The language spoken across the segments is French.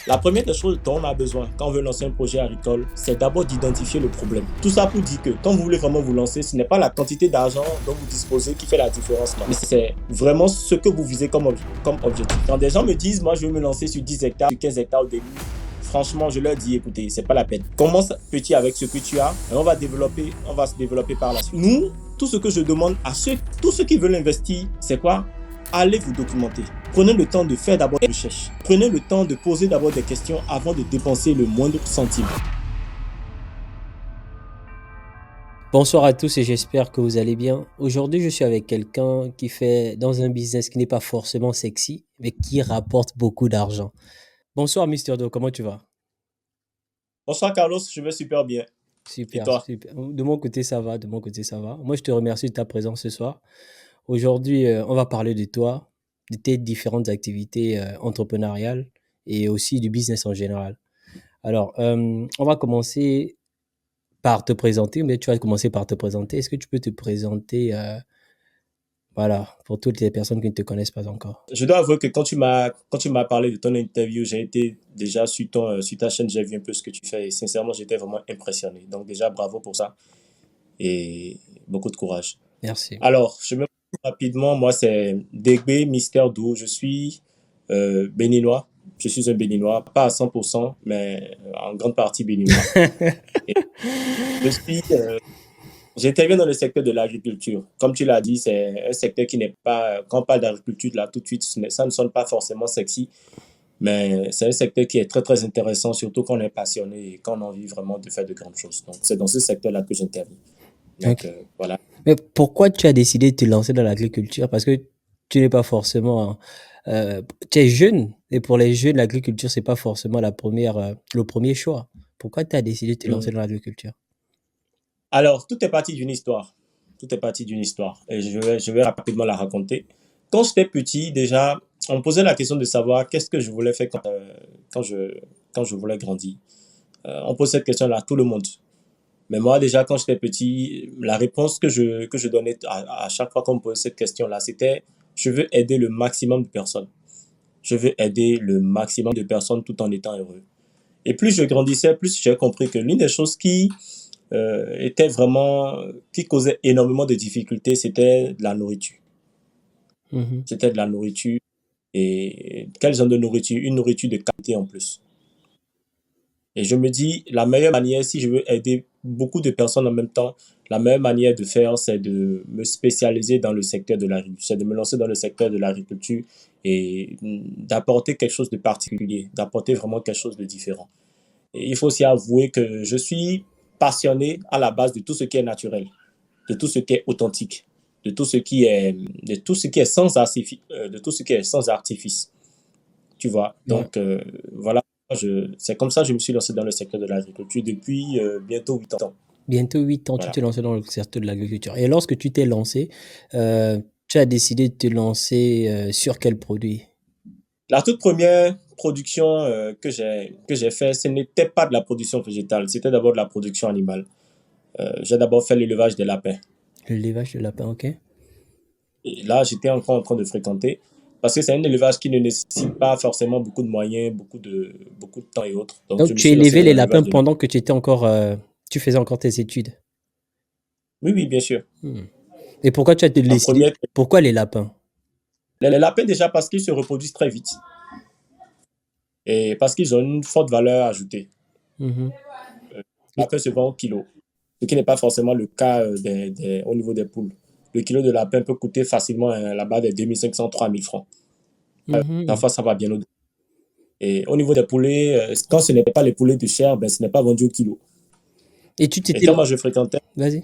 La première des choses dont on a besoin quand on veut lancer un projet agricole, c'est d'abord d'identifier le problème. Tout ça pour dire que quand vous voulez vraiment vous lancer, ce n'est pas la quantité d'argent dont vous disposez qui fait la différence, non. Mais c'est vraiment ce que vous visez comme objectif. Quand des gens me disent, moi je veux me lancer sur 10 hectares, sur 15 hectares au début, franchement, je leur dis, écoutez, c'est pas la peine. Commence petit avec ce que tu as et on va se développer par la suite. Nous, tout ce que je demande à tous ceux qui veulent investir, c'est quoi? Allez vous documenter. Prenez le temps de faire d'abord des recherches. Prenez le temps de poser d'abord des questions avant de dépenser le moindre centime. Bonsoir à tous et j'espère que vous allez bien. Aujourd'hui, je suis avec quelqu'un qui fait dans un business qui n'est pas forcément sexy, mais qui rapporte beaucoup d'argent. Bonsoir, Mister Do, comment tu vas? Bonsoir Carlos, je vais super bien. Et Super, toi? super. De mon côté, ça va, de mon côté, ça va. Moi, je te remercie de ta présence ce soir. Aujourd'hui, on va parler de toi, de tes différentes activités entrepreneuriales et aussi du business en général. Alors, on va commencer par te présenter, mais tu vas commencer par te présenter. Est-ce que tu peux te présenter voilà, pour toutes les personnes qui ne te connaissent pas encore. Je dois avouer que quand tu m'as parlé de ton interview, j'ai été déjà sur ta chaîne, j'ai vu un peu ce que tu fais et sincèrement, j'étais vraiment impressionné. Donc déjà, bravo pour ça et beaucoup de courage. Merci. Alors, je me présente rapidement. Moi, c'est Degbe Mister Do. Je suis béninois. Je suis un béninois, pas à 100%, mais en grande partie béninois. Et je suis, j'interviens dans le secteur de l'agriculture. Comme tu l'as dit, c'est un secteur qui n'est pas, quand on parle d'agriculture, là, tout de suite, ça ne sonne pas forcément sexy, mais c'est un secteur qui est très, très intéressant, surtout quand on est passionné et quand on a envie vraiment de faire de grandes choses. Donc, c'est dans ce secteur-là que j'interviens. Donc, Ok. voilà. Mais pourquoi tu as décidé de te lancer dans l'agriculture? Parce que tu n'es pas forcément, euh, tu es jeune et pour les jeunes, l'agriculture, c'est pas forcément le premier choix. Pourquoi tu as décidé de te lancer Mhm. dans l'agriculture? Alors, tout est parti d'une histoire. Tout est parti d'une histoire. Et je vais rapidement la raconter. Quand j'étais petit, déjà, on me posait la question de savoir qu'est-ce que je voulais faire quand je, quand je voulais grandir. On pose cette question-là à tout le monde. Mais moi, déjà, quand j'étais petit, la réponse que je donnais à chaque fois qu'on me posait cette question-là, c'était, je veux aider le maximum de personnes. Je veux aider le maximum de personnes tout en étant heureux. Et plus je grandissais, plus j'ai compris que l'une des choses était vraiment, qui causait énormément de difficultés, c'était de la nourriture. Mhm. C'était de la nourriture. Et quel genre de nourriture? Une nourriture de qualité en plus. Et je me dis, la meilleure manière, si je veux aider beaucoup de personnes en même temps, la meilleure manière de faire, c'est de me spécialiser dans le secteur de l'agriculture, c'est de me lancer dans le secteur de l'agriculture et d'apporter quelque chose de particulier, d'apporter vraiment quelque chose de différent. Et il faut aussi avouer que je suis passionné à la base de tout ce qui est naturel, de tout ce qui est authentique, de tout ce qui est sans artifice, tu vois. Ouais. Donc, voilà, c'est comme ça que je me suis lancé dans le secteur de l'agriculture depuis bientôt 8 ans. Bientôt 8 ans, tu Voilà. t'es lancé dans le secteur de l'agriculture. Et lorsque tu t'es lancé, tu as décidé de te lancer sur quel produit? La toute première production que j'ai fait, ce n'était pas de la production végétale, c'était d'abord de la production animale. J'ai d'abord fait l'élevage des lapins. Le levage de lapin, ok. Et là, j'étais encore en train de fréquenter parce que c'est un élevage qui ne nécessite pas forcément beaucoup de moyens, beaucoup de temps et autres. Donc, je Donc, me tu suis lancé élevais dans les l'élevage lapins de lapins. pendant que tu étais encore, tu faisais encore tes études. Oui, oui, bien sûr. Hmm. Et pourquoi tu as En décidé? première, Pourquoi les lapins? les lapins déjà parce qu'ils se reproduisent très vite et parce qu'ils ont une forte valeur ajoutée. Mhm. Les Et- lapins se vendent au kilo, ce qui n'est pas forcément le cas au niveau des poules. Le kilo de lapin peut coûter facilement là-bas des 2 500 3 000 francs. Mhm. Parfois, ça va bien au-delà. Et au niveau des poulets, quand ce n'est pas les poulets de chair, ben, ce n'est pas vendu au kilo. Et tu Et t'étais... quand moi je fréquentais, Vas-y.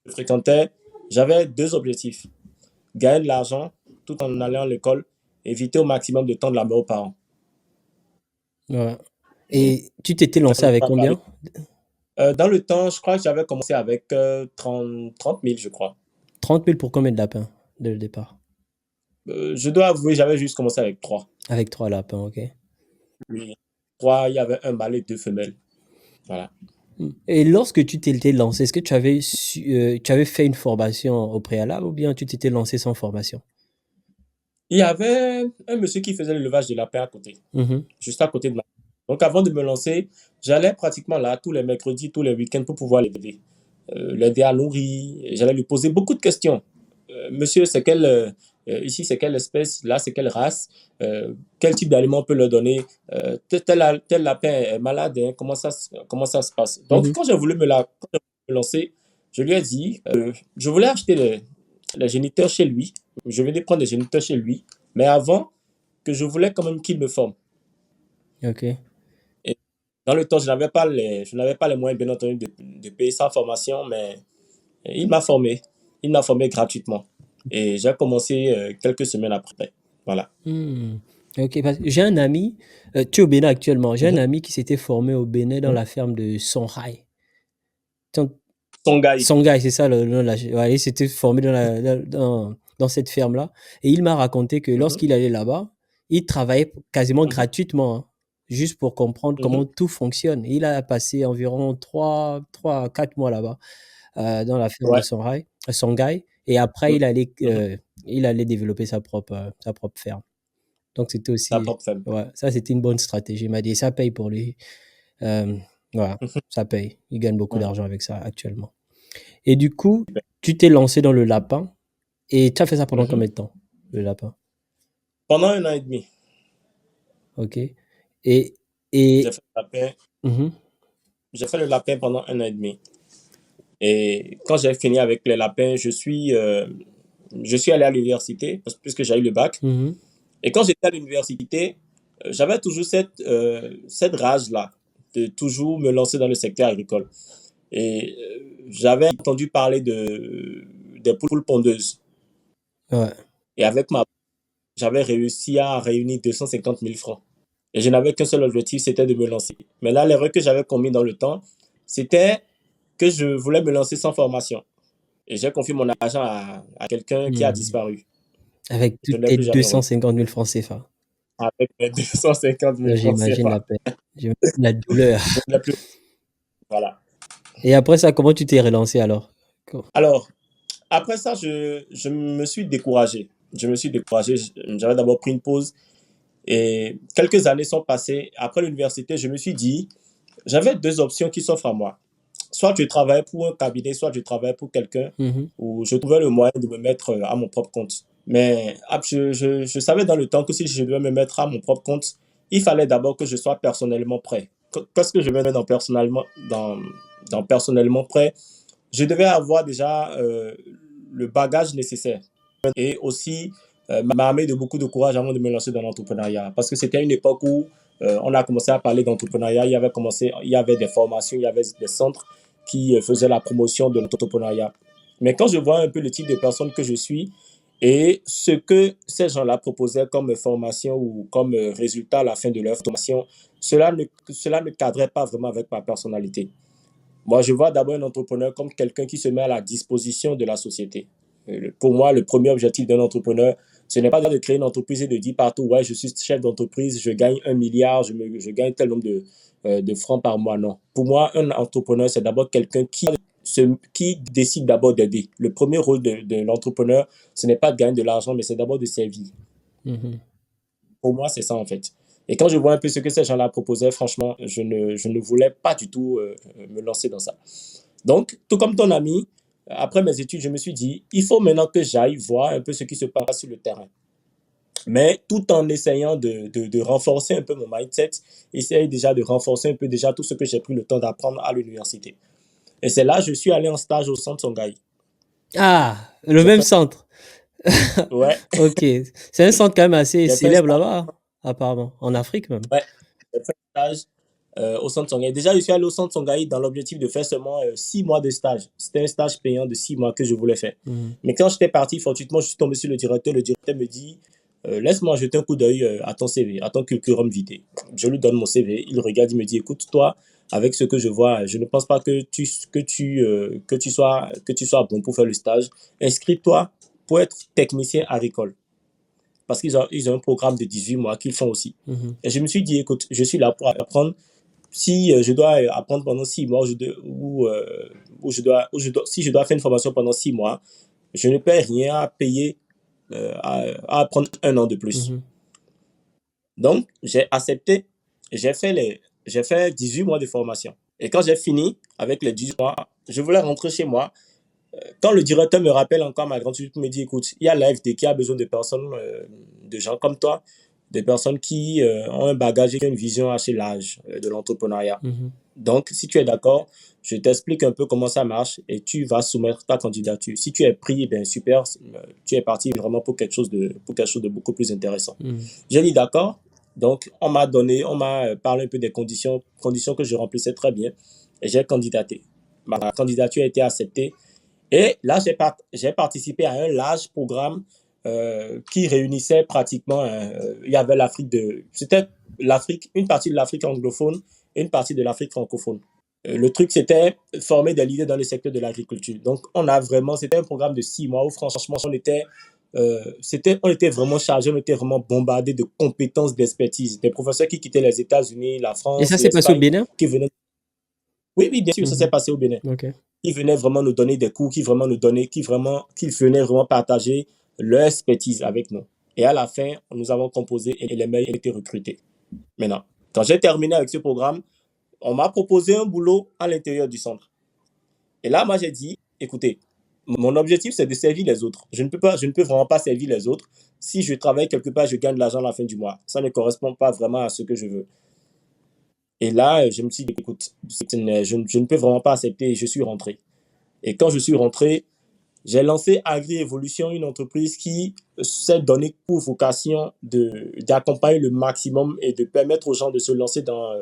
je fréquentais, j'avais deux objectifs. Gagner de l'argent tout en allant à l'école, éviter au maximum de temps de la mort aux parents. Ouais. Et Et tu t'étais lancé j'en ai avec pas parlé. combien? Dans le temps, je crois que j'avais commencé avec 30 000, je crois. 30 000 pour combien de lapins dès le départ? Je dois avouer, j'avais juste commencé avec trois. Avec 3 lapins, ok. Oui. Trois, il y avait un mâle et deux femelles. Voilà. Hmm. Et lorsque tu t'étais lancé, est-ce que tu avais fait une formation au préalable ou bien tu t'étais lancé sans formation? Il y avait un monsieur qui faisait l'élevage de lapins à côté, Mhm, juste à côté de moi. Donc, avant de me lancer, j'allais pratiquement là tous les mercredis, tous les week-ends pour pouvoir l'aider à nourrir. J'allais lui poser beaucoup de questions. Monsieur, ici, c'est quelle espèce? Là, c'est quelle race? Quel type d'aliment on peut leur donner? Tel lapin est malade, hein, comment ça se passe? Donc, mhm. quand j'ai voulu me lancer, je lui ai dit, je voulais acheter les géniteurs chez lui. Je venais prendre les géniteurs chez lui. Mais avant, que je voulais quand même qu'il me forme. Ok. Et dans le temps, je n'avais pas les moyens, bien entendu, de payer sa formation, mais il m'a formé. Il m'a formé gratuitement. Et j'ai commencé quelques semaines après. Voilà. Hmm. Ok, parce que j'ai un ami, tu es au Bénin actuellement, j'ai un Mhm. ami qui s'était formé au Bénin dans Mhm. la ferme de Songhai. Songhai. Songhai, c'est ça le nom de la ouais, il s'était formé dans cette ferme-là et il m'a raconté que Mhm. lorsqu'il allait là-bas, il travaillait quasiment Mhm. gratuitement, hein, juste pour comprendre comment Mhm. tout fonctionne. Il a passé environ 3 à 4 mois là-bas, dans la ferme de Ouais. Songhai et après Mhm. Mhm. il allait développer sa propre ferme. Donc c'était Ta aussi propre femme. ouais, ça c'était une bonne stratégie. Il m'a dit: «Ça paye pour lui». Hem, voilà, Mhm. ça paye. Il gagne beaucoup Mhm. d'argent avec ça actuellement. Et du coup, tu t'es lancé dans le lapin et tu as fait ça pendant Mhm. combien de temps? Le lapin? Pendant un an et demi, OK. Et j'ai et fait le lapin. mmh J'ai fait le lapin pendant un an et demi. Et quand j'ai fini avec les lapins, je suis allé à l'université, puisque j'ai eu le bac. mh, Et quand j'étais à l'université, j'avais toujours cette rage-là de toujours me lancer dans le secteur agricole. Et j'avais entendu parler des poules pondeuses. ouais. Et j'avais réussi à réunir 250 000 francs. Et je n'avais qu'un seul objectif, c'était de me lancer. Mais là, l'erreur que j'avais commis dans le temps, c'était que je voulais me lancer sans formation. Et j'ai confié mon argent à quelqu'un qui a Mmh. disparu. Avec Je toutes ne l'ai tes plus jamais revu. 250 000 francs CFA. Avec mes 250 000 francs J'imagine la CFA. peine, j'imagine la douleur. Je ne l'ai plus. Voilà. Et après ça, comment tu t'es relancé alors? Co Alors, après ça, je me suis découragé. Je me suis découragé. J'avais d'abord pris une pause et quelques années sont passées. Après l'université, je me suis dit, j'avais deux options qui s'offrent à moi. Soit je travaillais pour un cabinet, soit je travaillais pour quelqu'un, mmh où je trouvais le moyen de me mettre à mon propre compte. Mais je savais dans le temps que si je devais me mettre à mon propre compte, il fallait d'abord que je sois personnellement prêt. Qu'est-ce que je vais mettre dans personnellement prêt? Je devais avoir déjà le bagage nécessaire et aussi m'armer de beaucoup de courage avant de me lancer dans l'entrepreneuriat. Parce que c'était une époque où on a commencé à parler d'entrepreneuriat. Il y avait des formations, il y avait des centres qui faisaient la promotion de l'entrepreneuriat. Mais quand je vois un peu le type de personne que je suis et ce que ces gens-là proposaient comme formation ou comme résultat à la fin de leur formation, cela ne cadrait pas vraiment avec ma personnalité. Moi, je vois d'abord un entrepreneur comme quelqu'un qui se met à la disposition de la société. Pour moi, le premier objectif d'un entrepreneur, ce n'est pas de créer une entreprise et de dire partout, ouais, je suis chef d'entreprise, je gagne 1 milliard, je gagne tel nombre de francs par mois. Non. Pour moi, un entrepreneur, c'est d'abord quelqu'un qui décide d'abord d'aider. Le premier rôle de l'entrepreneur, ce n'est pas de gagner de l'argent, mais c'est d'abord de servir. mh. Pour moi, c'est ça en fait. Et quand je vois un peu ce que ces gens-là proposaient, franchement, je ne voulais pas du tout me lancer dans ça. Donc, tout comme ton ami, après mes études, je me suis dit, il faut maintenant que j'aille voir un peu ce qui se passe sur le terrain. Mais tout en essayant de renforcer un peu mon mindset, essayer déjà de renforcer un peu déjà tout ce que j'ai pris le temps d'apprendre à l'université. Et c'est là que je suis allé en stage au centre Songhai. Ah! Le J'ai même fait, centre? ouais, OK. C'est un centre quand même assez j'ai fait un célèbre stage, là-bas, hein, apparemment, en Afrique même? ouais, j'ai fait un stage au centre Songhai. Déjà, je suis allé au centre Songhai dans l'objectif de faire seulement 6 mois de stage. C'était un stage payant de 6 mois que je voulais faire. Mmh. Mais quand j'étais parti, fortuitement, je suis tombé sur le directeur. Le directeur me dit, laisse-moi jeter un coup d'œil à ton CV, à ton curriculum vitae. Je lui donne mon CV. Il regarde, il me dit, écoute, toi, avec ce que je vois, je ne pense pas que tu sois bon pour faire le stage. Inscris-toi pour être technicien agricole. Parce ils ont un programme de 18 mois qu'ils font aussi. Mmh Et je me suis dit, écoute, je suis là pour apprendre. Si je dois apprendre pendant 6 mois, si je dois faire une formation pendant 6 mois, je ne paie rien à payer à apprendre 1 an de plus. Mhm. Donc, j'ai accepté, j'ai fait, j'ai fait 18 mois de formation. Et quand j'ai fini avec les 18 mois, je voulais rentrer chez moi. Quand le directeur me rappelle encore ma grande suite, me dit, écoute, il y a l'AFD qui a besoin de personnes, de gens comme toi, des personnes qui ont un bagage et qui ont une vision assez large de l'entrepreneuriat. Mhm. Donc, si tu es d'accord, je t'explique un peu comment ça marche et tu vas soumettre ta candidature. Si tu es pris, ben super, tu es parti vraiment pour quelque chose de beaucoup plus intéressant. Mhm. J'ai dit d'accord. Donc, on m'a parlé un peu des conditions que je remplissais très bien et j'ai candidaté. Ma candidature a été acceptée et là, j'ai participé à un large programme qui réunissait pratiquement, il y avait c'était l'Afrique, une partie de l'Afrique anglophone et une partie de l'Afrique francophone. Le truc, c'était former des leaders dans le secteur de l'agriculture. Donc, c'était un programme de 6 mois où franchement, on était vraiment chargé, on était vraiment bombardé de compétences, d'expertise. Des professeurs qui quittaient les États-Unis, la Et ça France, s'est passé au l'Espagne, Bénin? qui venaient. Oui, oui, bien sûr, ça s'est Mhm. passé au Bénin. Ok. Qui venaient vraiment nous donner des cours, qui venaient vraiment partager leur expertise avec nous. Et à la fin, nous avons composé et les meilleurs ont été recrutés. Maintenant, quand j'ai terminé avec ce programme, on m'a proposé un boulot à l'intérieur du centre. Et là, moi, j'ai dit, écoutez, mon objectif, c'est de servir les autres. Je ne peux vraiment pas servir les autres. Si je travaille quelque part, je gagne de l'argent à la fin du mois. Ça ne correspond pas vraiment à ce que je veux. Et là, je me suis dit, écoute, je ne peux vraiment pas accepter et je suis rentré. Et quand je suis rentré, j'ai lancé Agri-Évolution, une entreprise qui s'est donnée pour vocation d'accompagner le maximum et de permettre aux gens de se lancer dans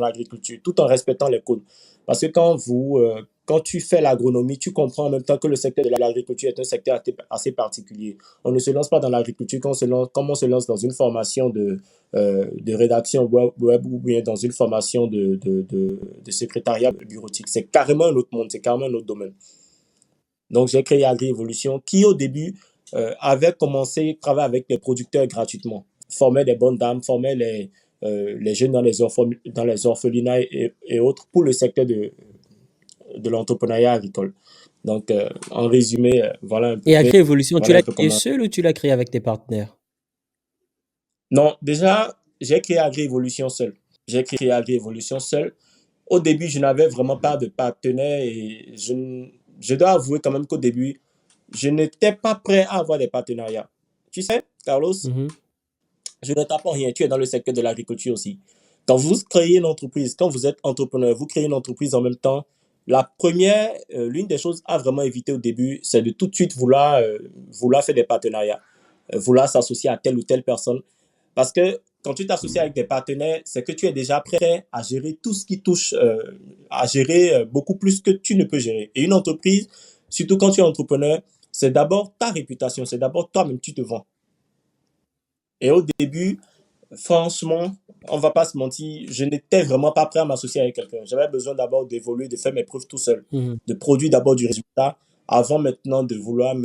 l'agriculture, tout en respectant les codes. Parce que quand tu fais l'agronomie, tu comprends en même temps que le secteur de l'agriculture est un secteur assez particulier. On ne se lance pas dans l'agriculture comme on se lance dans une formation de rédaction web ou bien dans une formation de secrétariat bureautique. C'est carrément un autre monde, c'est carrément un autre domaine. Donc, j'ai créé Agri-Évolution qui, au début, avait commencé à travailler avec les producteurs gratuitement. Formait des bonnes dames, formait les jeunes dans les orphelinats et autres pour le secteur de l'entrepreneuriat agricole. Donc, en résumé, Et Agri-Évolution, tu voilà un l'as peu créé comment. seul ou tu l'as créé avec tes partenaires? Non, déjà, j'ai créé Agri-Évolution seul. J'ai créé Agri-Évolution seul. Au début, je n'avais vraiment pas de partenaire et je dois avouer quand même qu'au début, je n'étais pas prêt à avoir des partenariats. Tu sais, Carlos, Mhm. je ne t'apprends rien. Tu es dans le secteur de l'agriculture aussi. Quand vous créez une entreprise, quand vous êtes entrepreneur, vous créez une entreprise en même temps, l'une des choses à vraiment éviter au début, c'est de tout de suite vouloir faire des partenariats, vouloir s'associer à telle ou telle personne. Parce que quand tu t'associes avec des partenaires, c'est que tu es déjà prêt à gérer tout ce qui touche, à gérer beaucoup plus que tu ne peux gérer. Et une entreprise, surtout quand tu es entrepreneur, c'est d'abord ta réputation, c'est d'abord toi-même, tu te vends. Et au début, franchement, on va pas se mentir, je n'étais vraiment pas prêt à m'associer avec quelqu'un. J'avais besoin d'abord d'évoluer, de faire mes preuves tout seul, Mhm. de produire d'abord du résultat avant maintenant de vouloir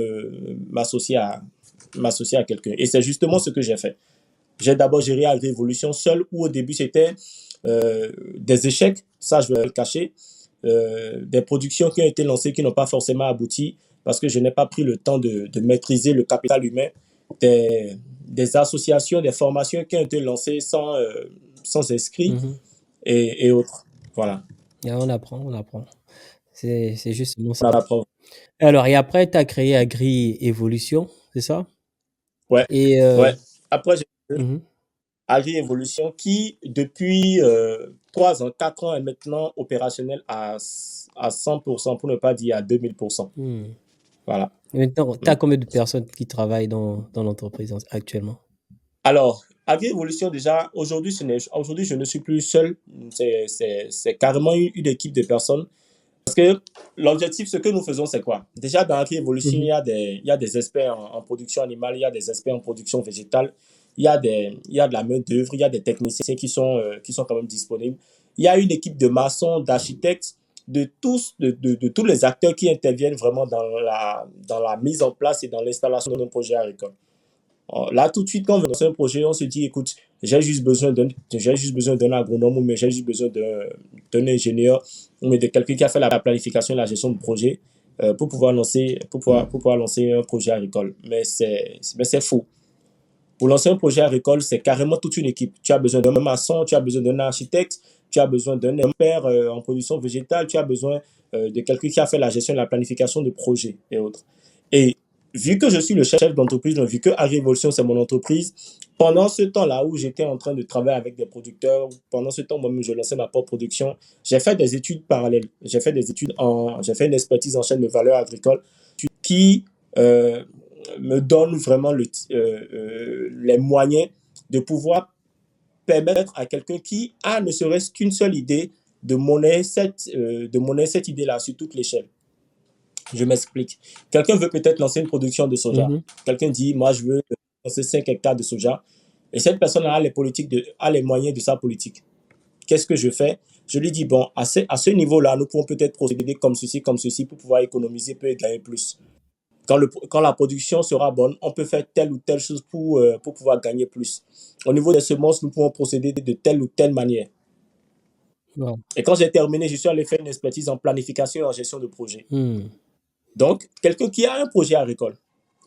m'associer à quelqu'un. Et c'est justement ce que j'ai fait. J'ai d'abord géré Agri-Évolution seul, où au début c'était des échecs, ça je vais le cacher, des productions qui ont été lancées qui n'ont pas forcément abouti parce que je n'ai pas pris le temps de maîtriser le capital humain, des associations, des formations qui ont été lancées sans inscrits Mhm. et autres. Voilà. Et on apprend, on apprend. C'est justement On ça. apprend. Alors, et après, tu as créé Agri-Évolution, c'est ça? Ouais, Et ouais. Après, j'ai mhm. Agri-Évolution qui, depuis 3 ans, 4 ans, est maintenant opérationnel à 100%, pour ne pas dire à 2000%. Mhm. Voilà. Et maintenant, tu Mm. as combien de personnes qui travaillent dans l'entreprise actuellement? Alors, Agri-Évolution, déjà, aujourd'hui, je ne suis plus seul. C'est carrément une équipe de personnes. Parce que l'objectif, ce que nous faisons, c'est quoi? Déjà, dans Agri-Évolution, Mhm. il y a des experts en production animale, il y a des experts en production végétale, il y a de la main-d'œuvre, il y a des techniciens qui sont quand même disponibles. Il y a une équipe de maçons, d'architectes, de tous les acteurs qui interviennent vraiment dans la mise en place et dans l'installation d'un projet agricole. Là, tout de suite, quand on veut lancer un projet, on se dit, écoute, j'ai juste besoin d'un agronome, j'ai juste besoin d'un ingénieur, ou de quelqu'un qui a fait la planification et la gestion du projet. pour pouvoir lancer un projet agricole. Mais c'est faux. Pour lancer un projet agricole, c'est carrément toute une équipe. Tu as besoin d'un maçon, tu as besoin d'un architecte, tu as besoin d'un expert en production végétale, tu as besoin de quelqu'un qui a fait la gestion de la planification de projets et autres. Et vu que je suis le chef d'entreprise, vu que AgriEvolution, c'est mon entreprise, pendant ce temps-là où j'étais en train de travailler avec des producteurs, pendant ce temps, moi-même, je lançais ma propre production, j'ai fait des études parallèles. J'ai fait une expertise en chaîne de valeur agricole qui me donne vraiment les moyens de pouvoir permettre à quelqu'un qui a ne serait-ce qu'une seule idée de monnaie cette idée-là sur toute l'échelle. Je m'explique. Quelqu'un veut peut-être lancer une production de soja. Mhm. Quelqu'un dit, moi, je veux lancer 5 hectares de soja. Et cette personne a a les moyens de sa politique. Qu'est-ce que je fais? Je lui dis, bon, à ce niveau-là, nous pouvons peut-être procéder comme ceci, pour pouvoir économiser, peut gagner plus. Quand la production sera bonne, on peut faire telle ou telle chose pour pouvoir gagner plus. Au niveau des semences, nous pouvons procéder de telle ou telle manière. Wow. Et quand j'ai terminé, je suis allé faire une expertise en planification et en gestion de projet. Hmm. Donc, quelqu'un qui a un projet agricole,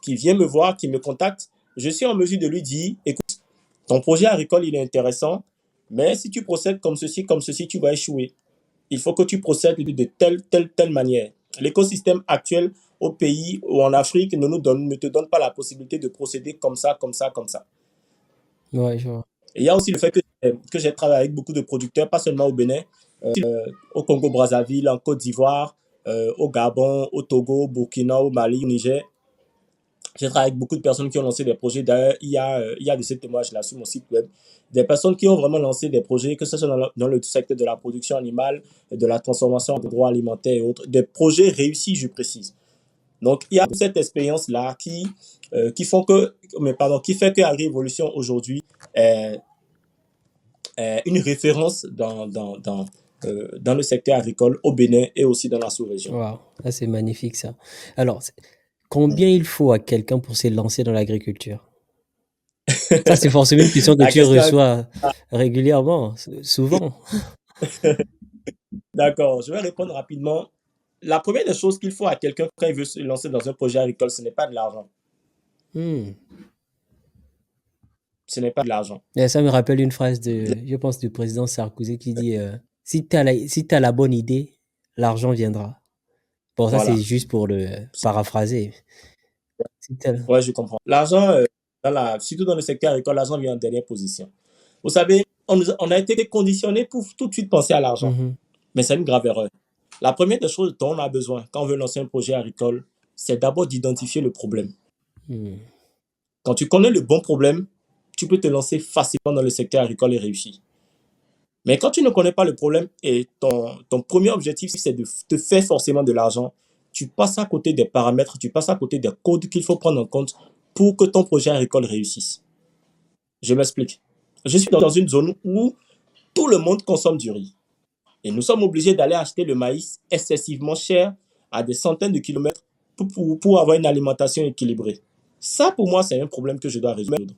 qui vient me voir, qui me contacte, je suis en mesure de lui dire, écoute, ton projet agricole, il est intéressant, mais si tu procèdes comme ceci, tu vas échouer. Il faut que tu procèdes de telle manière. L'écosystème actuel au pays ou en Afrique ne te donne pas la possibilité de procéder comme ça, comme ça, comme ça. Ouais, je vois. Et il y a aussi le fait que j'ai travaillé avec beaucoup de producteurs, pas seulement au Bénin, au Congo-Brazzaville, en Côte d'Ivoire, au Gabon, au Togo, au Burkina, au Mali, au Niger. J'ai travaillé avec beaucoup de personnes qui ont lancé des projets. D'ailleurs, il y a de ces témoignages-là sur mon site web. Des personnes qui ont vraiment lancé des projets, que ce soit dans le secteur de la production animale, de la transformation agroalimentaire et autres. Des projets réussis, je précise. Donc, il y a cette expérience-là qui fait que AgriEvolution aujourd'hui est une référence dans le secteur agricole au Bénin et aussi dans la sous-région. Wow. Ah, c'est magnifique ça. Alors, combien il faut à quelqu'un pour se lancer dans l'agriculture? Ça, c'est forcément une question que La tu question reçois régulièrement, souvent. D'accord, je vais répondre rapidement. La première des choses qu'il faut à quelqu'un quand il veut se lancer dans un projet agricole, ce n'est pas de l'argent. Hmm. Ce n'est pas de l'argent. Et ça me rappelle une phrase je pense, du président Sarkozy qui dit si tu as la bonne idée, l'argent viendra. Bon, ça, c'est Voilà. juste pour le paraphraser. Si t'as- Ouais, je comprends. L'argent, surtout dans le secteur agricole, l'argent vient en dernière position. Vous savez, on a été conditionné pour tout de suite penser à l'argent. Mhm. Mais c'est une grave erreur. La première des choses dont on a besoin quand on veut lancer un projet agricole, c'est d'abord d'identifier le problème. Hmm. Quand tu connais le bon problème, tu peux te lancer facilement dans le secteur agricole et réussir. Mais quand tu ne connais pas le problème et ton premier objectif, c'est de te faire forcément de l'argent, tu passes à côté des paramètres, tu passes à côté des codes qu'il faut prendre en compte pour que ton projet agricole réussisse. Je m'explique. Je suis dans une zone où tout le monde consomme du riz. Et nous sommes obligés d'aller acheter le maïs excessivement cher à des centaines de kilomètres pour avoir une alimentation équilibrée. Ça, pour moi, c'est un problème que je dois résoudre.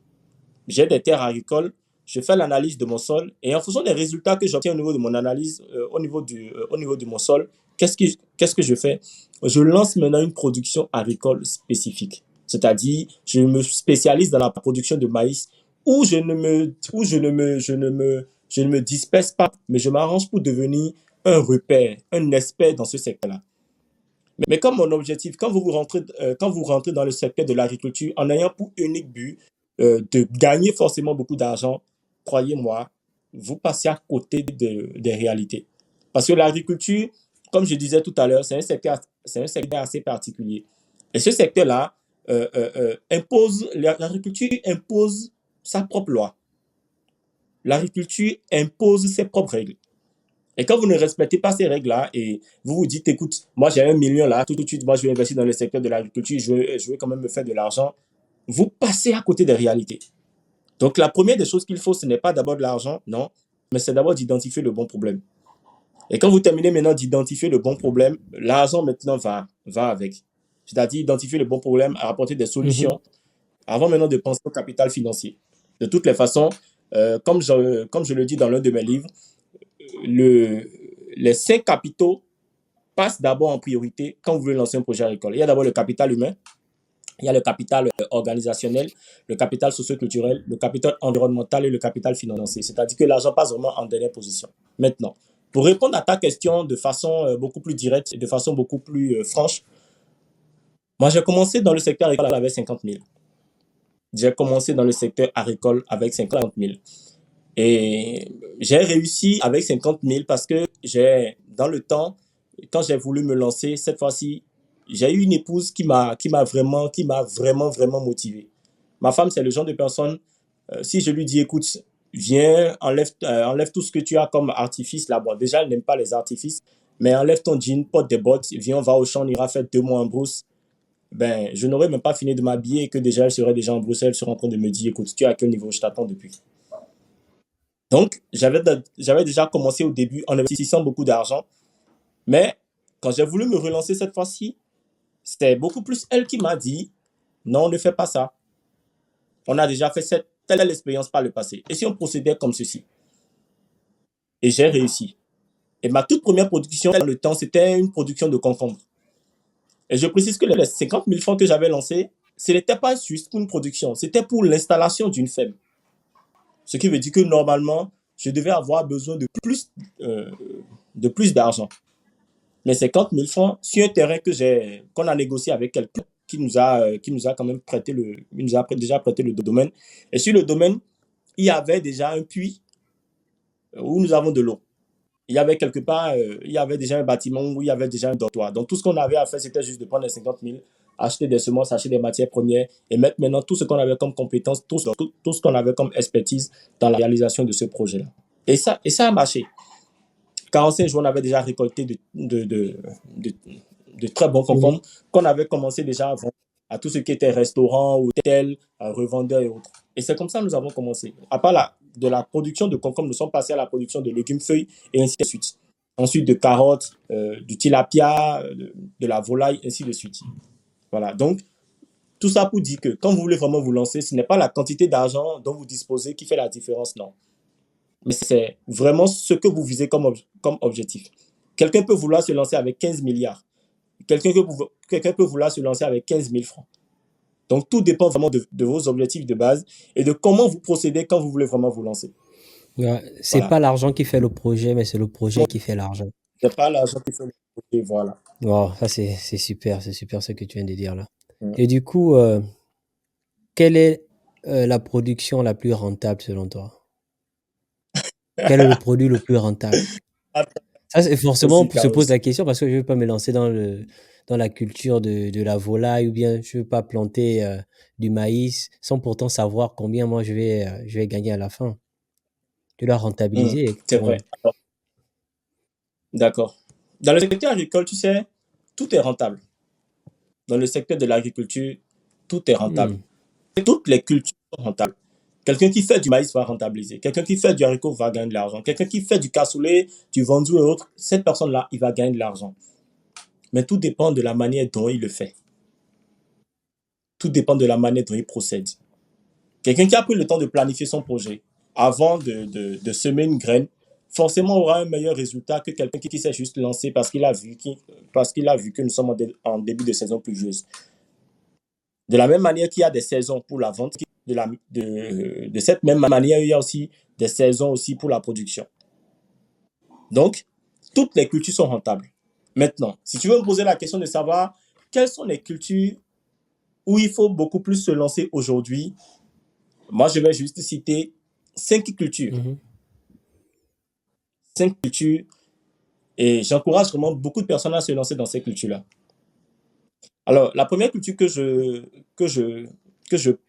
J'ai des terres agricoles, je fais l'analyse de mon sol et en fonction des résultats que j'obtiens au niveau de mon analyse, au niveau de mon sol, qu'est-ce que je fais? Je lance maintenant une production agricole spécifique. C'est-à-dire, je me spécialise dans la production de maïs où je ne me disperse pas, mais je m'arrange pour devenir un repère, un expert dans ce secteur-là. Mais comme mon objectif, quand vous rentrez dans le secteur de l'agriculture en ayant pour unique but de gagner forcément beaucoup d'argent, croyez-moi, vous passez à côté des réalités. Parce que l'agriculture, comme je disais tout à l'heure, c'est un secteur assez particulier. Et ce secteur-là l'agriculture impose sa propre loi. L'agriculture impose ses propres règles. Et quand vous ne respectez pas ces règles-là et vous vous dites, écoute, moi j'ai 1 million là, tout de suite, moi je vais investir dans le secteur de l'agriculture, je veux quand même me faire de l'argent, vous passez à côté des réalités. Donc la première des choses qu'il faut, ce n'est pas d'abord de l'argent, non, mais c'est d'abord d'identifier le bon problème. Et quand vous terminez maintenant d'identifier le bon problème, l'argent maintenant va avec. C'est-à-dire identifier le bon problème, apporter des Mhm. solutions, avant maintenant de penser au capital financier. De toutes les façons, comme je le dis dans l'un de mes livres, le, les 5 capitaux passe d'abord en priorité quand vous voulez lancer un projet agricole. Il y a d'abord le capital humain, il y a le capital organisationnel, le capital socioculturel, le capital environnemental et le capital financier. C'est-à-dire que l'argent passe vraiment en dernière position. Maintenant, pour répondre à ta question de façon beaucoup plus directe et de façon beaucoup plus franche, moi j'ai commencé dans le secteur agricole avec 50 000. J'ai commencé dans le secteur agricole avec 50 000. Et j'ai réussi avec 50 000 parce que dans le temps, quand j'ai voulu me lancer, cette fois-ci, j'ai eu une épouse qui m'a vraiment motivé. Ma femme, c'est le genre de personne, si je lui dis, écoute, viens, enlève tout ce que tu as comme artifice là. Bon, déjà, elle n'aime pas les artifices, mais enlève ton jean, porte des bottes, viens, on va au champ, on ira faire 2 mois en brousse. Ben, je n'aurais même pas fini de m'habiller et que déjà, elle serait déjà en Bruxelles, elle serait en train de me dire, écoute, tu es à quel niveau, je t'attends depuis. Donc, j'avais déjà commencé au début en investissant beaucoup d'argent, mais quand j'ai voulu me relancer cette fois-ci, c'était beaucoup plus elle qui m'a dit, non, ne fais pas ça. On a déjà fait cette telle expérience par le passé. Et si on procédait comme ceci? Et j'ai réussi. Et ma toute première production dans le temps, c'était une production de concombre. Et je précise que les 50 000 francs que j'avais lancés, ce n'était pas juste pour une production, c'était pour l'installation d'une ferme. Ce qui veut dire que normalement, je devais avoir besoin euh, de plus d'argent. Mais 50 000 francs sur un terrain qu'on a négocié avec quelqu'un qui nous a quand même il nous a déjà prêté le domaine. Et sur le domaine, il y avait déjà un puits où nous avons de l'eau. Il y avait quelque part, il y avait déjà un bâtiment où il y avait déjà un dortoir. Donc tout ce qu'on avait à faire, c'était juste de prendre les 50 000, acheter des semences, acheter des matières premières et mettre maintenant tout ce qu'on avait comme compétences, tout ce qu'on avait comme expertise dans la réalisation de ce projet-là. Et ça a marché. 45 jours, on avait déjà récolté de, de très bons concombres Oui. qu'on avait commencé déjà à vendre à tout ce qui était restaurant, hôtel, revendeurs et autres. Et c'est comme ça que nous avons commencé. À part de la production de concombres, nous sommes passés à la production de légumes feuilles et ainsi de suite. Ensuite, de carottes, du tilapia, de la volaille, ainsi de suite. Voilà. Donc, tout ça pour dire que quand vous voulez vraiment vous lancer, ce n'est pas la quantité d'argent dont vous disposez qui fait la différence, non. Mais c'est vraiment ce que vous visez comme objectif. Quelqu'un peut vouloir se lancer avec 15 milliards. Quelqu'un peut vouloir se lancer avec 15 000 francs. Donc, tout dépend vraiment de vos objectifs de base et de comment vous procédez quand vous voulez vraiment vous lancer. Ouais, c'est Voilà. pas l'argent qui fait le projet, mais c'est le projet qui fait l'argent. C'est pas l'argent qui fait le projet, voilà. Wow, ça c'est super ce que tu viens de dire là. Mm. Et du coup, quelle est la production la plus rentable selon toi? Quel est le produit le plus rentable? Ça, c'est forcément, Aussi, on se pose Carlos. la question parce que je ne veux pas me lancer dans la culture de la volaille ou bien je ne veux pas planter du maïs sans pourtant savoir combien moi je vais gagner à la fin. Je dois Mm. rentabiliser C'est pour. vrai. Alors, d'accord. Dans le secteur agricole, tu sais, tout est rentable. Dans le secteur de l'agriculture, tout est rentable. Hmm. Toutes les cultures sont rentables. Quelqu'un qui fait du maïs va rentabiliser. Quelqu'un qui fait du haricot va gagner de l'argent. Quelqu'un qui fait du cassoulet, du vendu et autres, cette personne-là, il va gagner de l'argent. Mais tout dépend de la manière dont il le fait. Tout dépend de la manière dont il procède. Quelqu'un qui a pris le temps de planifier son projet avant de semer une graine, forcément aura un meilleur résultat que quelqu'un qui s'est juste lancé parce qu'il a vu que nous sommes en début de saison pluvieuse. De la même manière qu'il y a des saisons pour la vente, de cette même manière, il y a aussi des saisons aussi pour la production. Donc, toutes les cultures sont rentables. Maintenant, si tu veux me poser la question de savoir quelles sont les cultures où il faut beaucoup plus se lancer aujourd'hui, moi, je vais juste citer 5 cultures. Mhm. 5 cultures, et j'encourage vraiment beaucoup de personnes à se lancer dans ces cultures-là. Alors, la première culture que je, que je,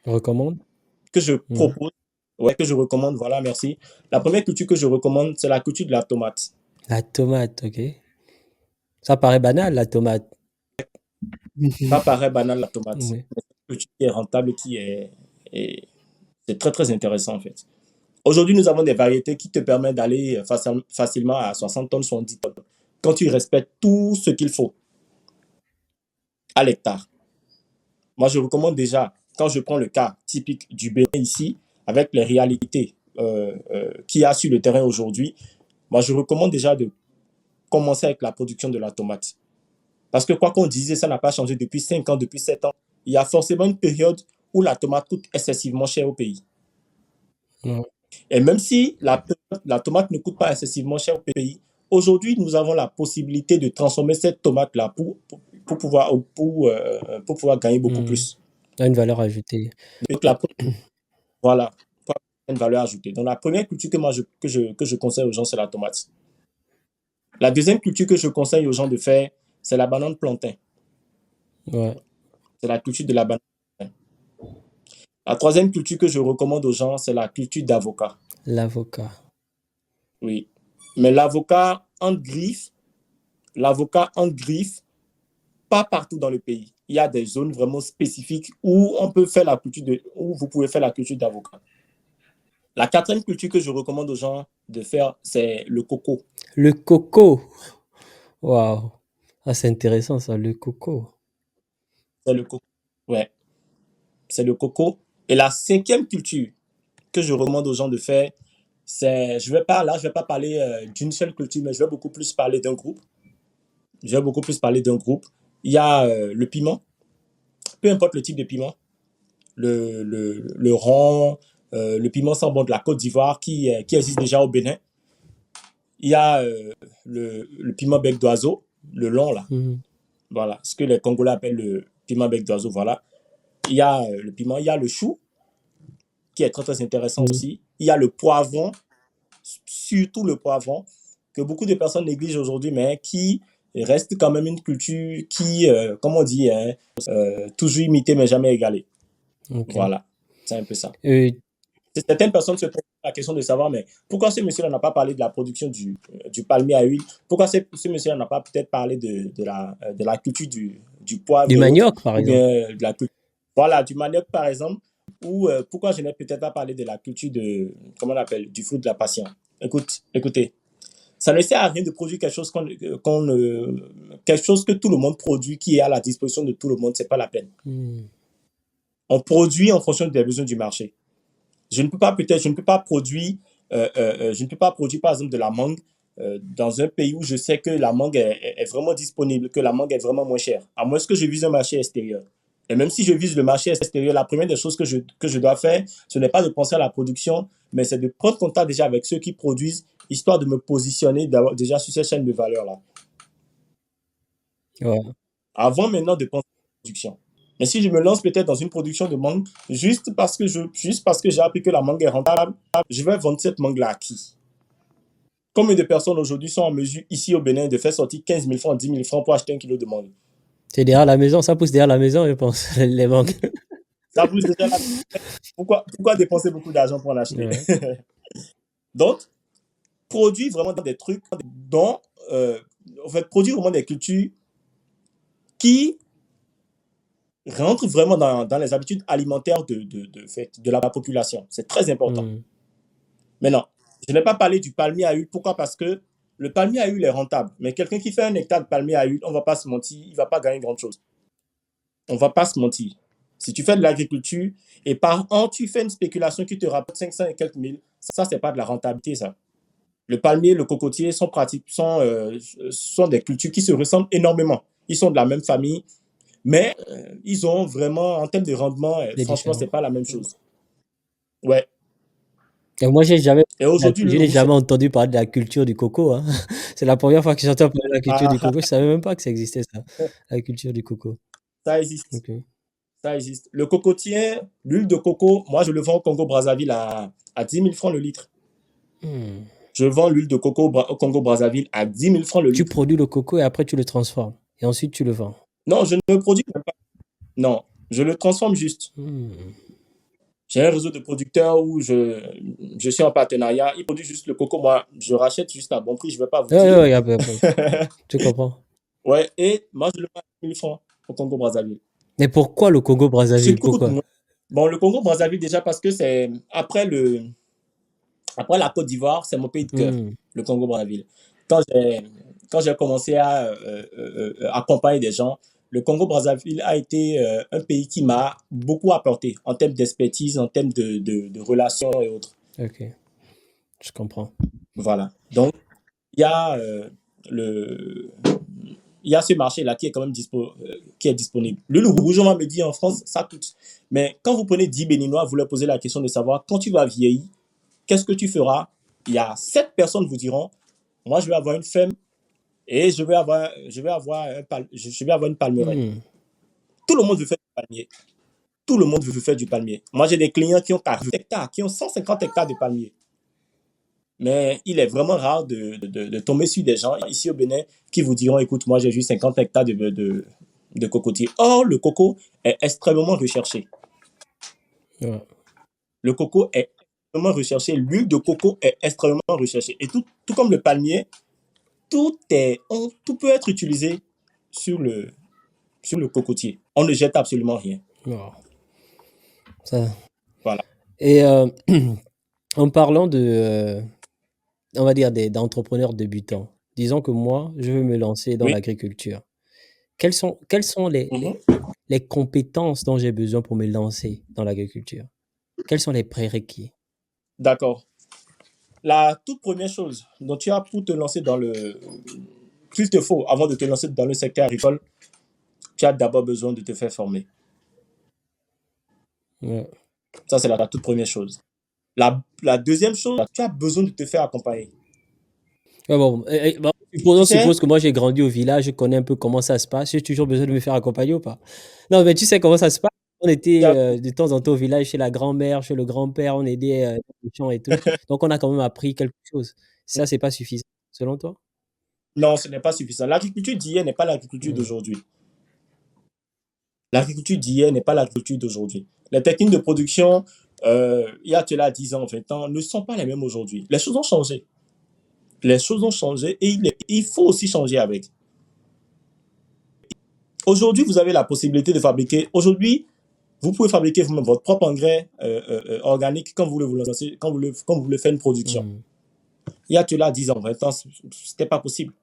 Recommande? que je Mhm. propose, ouais, que je recommande, voilà, merci. La première culture que je recommande, c'est la culture de la tomate. La tomate, ok. Ça paraît banal, la tomate. Ça paraît banal, la tomate. Oui. Mais c'est une culture qui est rentable, et c'est très, très intéressant, en fait. Aujourd'hui, nous avons des variétés qui te permettent d'aller facilement à 60 tonnes, 70 tonnes. Quand tu respectes tout ce qu'il faut à l'hectare. Moi, je recommande déjà, quand je prends le cas typique du Bénin ici, avec les réalités qu'il y a sur le terrain aujourd'hui, moi, je recommande déjà commencer avec la production de la tomate. Parce que quoi qu'on disait, ça n'a pas changé depuis 5 ans, depuis 7 ans. Il y a forcément une période où la tomate coûte excessivement cher au pays. Ouais. Et même si la tomate ne coûte pas excessivement cher au pays, aujourd'hui, nous avons la possibilité de transformer cette tomate-là pour pouvoir gagner beaucoup Hmm. plus. A une valeur ajoutée. Donc, voilà, pour avoir une valeur ajoutée. Donc, la première culture que je conseille aux gens, c'est la tomate. La deuxième culture que je conseille aux gens de faire, c'est la banane plantain. Ouais. C'est la culture de la banane plantain. La troisième culture que je recommande aux gens, c'est la culture d'avocat. L'avocat. Oui. Mais l'avocat en griffe, pas partout dans le pays. Il y a des zones vraiment spécifiques où où vous pouvez faire la culture d'avocat. La quatrième culture que je recommande aux gens de faire, c'est le coco. Le coco. Waouh. Ah, c'est intéressant ça, le coco. C'est le coco. Ouais, c'est le coco. Et la cinquième culture que je recommande aux gens de faire, je vais pas parler d'une seule culture, mais je vais beaucoup plus parler d'un groupe. Je vais beaucoup plus parler d'un groupe. Il y a le piment, peu importe le type de piment, le rond, le piment sans bon de la Côte d'Ivoire qui existe déjà au Bénin. Il y a le piment bec d'oiseau, le long là. Mhm. Voilà, ce que les Congolais appellent le piment bec d'oiseau. Voilà. Il y a le piment, il y a le chou, qui est très très intéressant Mhm. aussi. Il y a le poivron, surtout le poivron, que beaucoup de personnes négligent aujourd'hui, mais qui reste quand même une culture qui, comme on dit, hein, toujours imitée mais jamais égalée. Ok. Voilà, c'est un peu ça. Euh, Certaines personnes se posent la question de savoir, mais pourquoi ce monsieur-là n'a pas parlé de la production du palmier à huile? Pourquoi ce monsieur-là n'a pas peut-être parlé de la culture du poivre du et autres? manioc, par Ou exemple. bien de la culture, voilà, du manioc, par exemple. Ou pourquoi je n'ai peut-être pas parlé de la culture comment on appelle, du fruit de la passion? Écoutez, ça ne sert à rien de produire quelque chose que tout le monde produit, qui est à la disposition de tout le monde, c'est pas la peine. Hmm. On produit en fonction des besoins du marché. Je ne peux pas produire, je ne peux pas produire par exemple de la mangue dans un pays où je sais que la mangue est vraiment disponible, que la mangue est vraiment moins chère. À moins que je vise un marché extérieur. Et même si je vise le marché extérieur, la première des choses que je dois faire, ce n'est pas de penser à la production, mais c'est de prendre contact déjà avec ceux qui produisent, histoire de me positionner déjà sur cette chaîne de valeur-là. Ouais. Avant maintenant de penser à la production. Mais si je me lance peut-être dans une production de mangue, juste parce que j'ai appris que la mangue est rentable, je vais vendre cette mangue-là à qui? Combien de personnes aujourd'hui sont en mesure, ici au Bénin, de faire sortir 15 000 francs, 10 000 francs pour acheter un kilo de mangue? C'est derrière la maison, ça pousse derrière la maison, je pense, les mangues. Ça vous déjà là. Pourquoi dépenser beaucoup d'argent pour en acheter? Ouais. Donc, produire vraiment des trucs dont, euh, en fait, produire vraiment des cultures qui rentrent vraiment dans les habitudes alimentaires de la population. C'est très important. Hmm. Maintenant, je n'ai pas parlé du palmier à huile. Pourquoi? Parce que le palmier à huile est rentable. Mais quelqu'un qui fait un hectare de palmier à huile, on ne va pas se mentir, il ne va pas gagner grand-chose. On ne va pas se mentir. Si tu fais de l'agriculture et par an, tu fais une spéculation qui te rapporte 500 et quelques mille, ça, ce n'est pas de la rentabilité, ça. Le palmier, le cocotier sont des cultures qui se ressemblent énormément. Ils sont de la même famille, mais ils ont vraiment, en termes de rendement, C'est franchement, ce différent. n'est pas la même chose. Ouais. Et moi, Et aujourd'hui, je le n'ai rouge, jamais entendu parler de la culture du coco, hein. C'est la première fois que j'entends parler de la culture du coco. Je savais même pas que ça existait, ça, la culture du coco. ça existe. Ok. Ça existe. Le cocotier, l'huile de coco, moi, je le vends au Congo-Brazzaville à 10 000 francs le litre. Hmm. Je vends l'huile de coco au Congo-Brazzaville à 10 000 francs le Tu litre. produis le coco et après tu le transformes. Et ensuite tu le vends. Non, je ne le produis même pas. Non, je le transforme juste. Hmm. J'ai un réseau de producteurs où je suis en partenariat. Ils produisent juste le coco. Moi, je rachète juste à bon prix. Je ne vais pas vous Ouais, ouais, dire. ouais, tu comprends. Ouais, et moi, je le vends à 10 000 francs au Congo-Brazzaville. Mais pourquoi le Ce qui Congo-Brazzaville? coûte Pourquoi? moins. Bon, le Congo-Brazzaville, déjà parce que c'est après la Côte d'Ivoire, c'est mon pays de cœur, Hmm. le Congo-Brazzaville. Quand j'ai, quand j'ai commencé à accompagner des gens, le Congo-Brazzaville a été un pays qui m'a beaucoup apporté en termes d'expertise, en termes de relations et autres. Ok, je comprends. Voilà. Donc, il y a, le, il y a ce marché-là qui est quand même qui est disponible. Le rouge, on va me dire en France, ça coûte. Mais quand vous prenez 10 Béninois, vous leur posez la question de savoir, quand tu vas vieillir, qu'est-ce que tu feras? Il y a 7 personnes vous diront, moi, je vais avoir une ferme et je vais avoir une palmeraie. Hmm. Tout le monde veut faire du palmier. Tout le monde veut faire du palmier. Moi, j'ai des clients qui ont 40 hectares, qui ont 150 hectares de palmiers. Mais il est vraiment rare de tomber sur des gens ici au Bénin qui vous diront, écoute, moi j'ai juste 50 hectares de cocotiers. Or, le coco est extrêmement recherché. Ouais. Le coco est extrêmement recherché. L'huile de coco est extrêmement recherchée. Et tout comme le palmier, tout peut être utilisé sur sur le cocotier. On ne jette absolument rien. Wow. Ça. Voilà. Et en parlant on va dire d'entrepreneurs débutants, disons que moi, je veux me lancer dans Oui. l'agriculture. Quelles sont Mhm. les compétences dont j'ai besoin pour me lancer dans l'agriculture? Quels sont les prérequis? D'accord. La toute première chose dont tu as pour te lancer qu'il te faut avant de te lancer dans le secteur agricole, tu as d'abord besoin de te faire former. Ouais. Ça, c'est la toute première chose. La deuxième chose, tu as besoin de te faire accompagner. Ouais, bon, bon, Tu on sais, suppose que moi j'ai grandi au village, je connais un peu comment ça se passe. J'ai toujours besoin de me faire accompagner ou pas? Non, mais tu sais comment ça se passe. On tu était as- de temps en temps au village chez la grand-mère, chez le grand-père, on aidait les champs et tout. Donc on a quand même appris quelque chose. Ça, c'est pas suffisant, selon toi? non, ce n'est pas suffisant. L'agriculture d'hier n'est pas l'agriculture Hmm. d'aujourd'hui. L'agriculture d'hier n'est pas l'agriculture d'aujourd'hui. Les techniques de production, il y a cela 10 ans, 20 ans, ne sont pas les mêmes aujourd'hui. Les choses ont changé. Les choses ont changé et il faut aussi changer avec. Aujourd'hui, vous avez la possibilité de fabriquer. Aujourd'hui, vous pouvez fabriquer vous-même votre propre engrais organique quand vous voulez vous lancer, quand vous voulez faire une production. Hmm. Il y a cela 10 ans, 20 ans, ce n'était pas possible.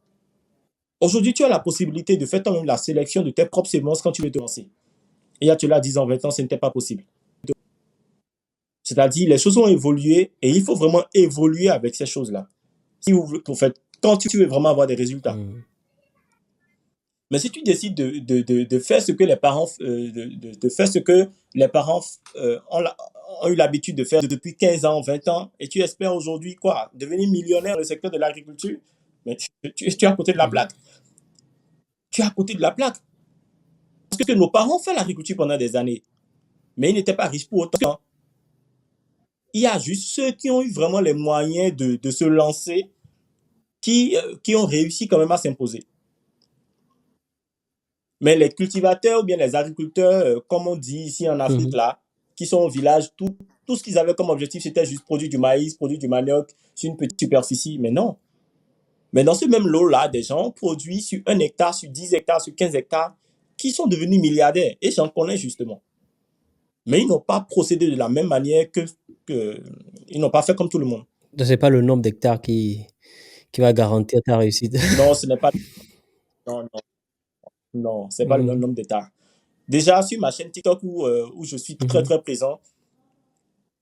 Aujourd'hui, tu as la possibilité de faire toi-même la sélection de tes propres semences quand tu veux te lancer. Il y a cela 10 ans, 20 ans, ce n'était pas possible. C'est-à-dire, les choses ont évolué et il faut vraiment évoluer avec ces choses-là. Si vous faites, quand tu veux vraiment avoir des résultats. Hmm. Mais si tu décides de faire ce que les parents, de faire ce que les parents ont eu l'habitude de faire depuis 15 ans, 20 ans, et tu espères aujourd'hui quoi? Devenir millionnaire dans le secteur de l'agriculture, mais tu es à côté de la Hmm. plaque. Tu es à côté de la plaque. Parce que nos parents ont fait l'agriculture pendant des années, mais ils n'étaient pas riches pour autant. Il y a juste ceux qui ont eu vraiment les moyens de se lancer qui ont réussi quand même à s'imposer. Mais les cultivateurs ou bien les agriculteurs, comme on dit ici en Afrique, Mhm. là, qui sont au village, tout ce qu'ils avaient comme objectif, c'était juste produire du maïs, produire du manioc sur une petite superficie. Mais non. Mais dans ce même lot-là, des gens produisent sur 1 hectare, sur 10 hectares, sur 15 hectares, qui sont devenus milliardaires. Et j'en connais justement. Mais ils n'ont pas procédé de la même manière que ils n'ont pas fait comme tout le monde. Donc, c'est pas le nombre d'hectares qui va garantir ta réussite. Non, ce n'est pas. Non, non, non, c'est pas le même Hmm. nombre d'hectares. Déjà, sur ma chaîne TikTok où je suis très, Mhm. très présent,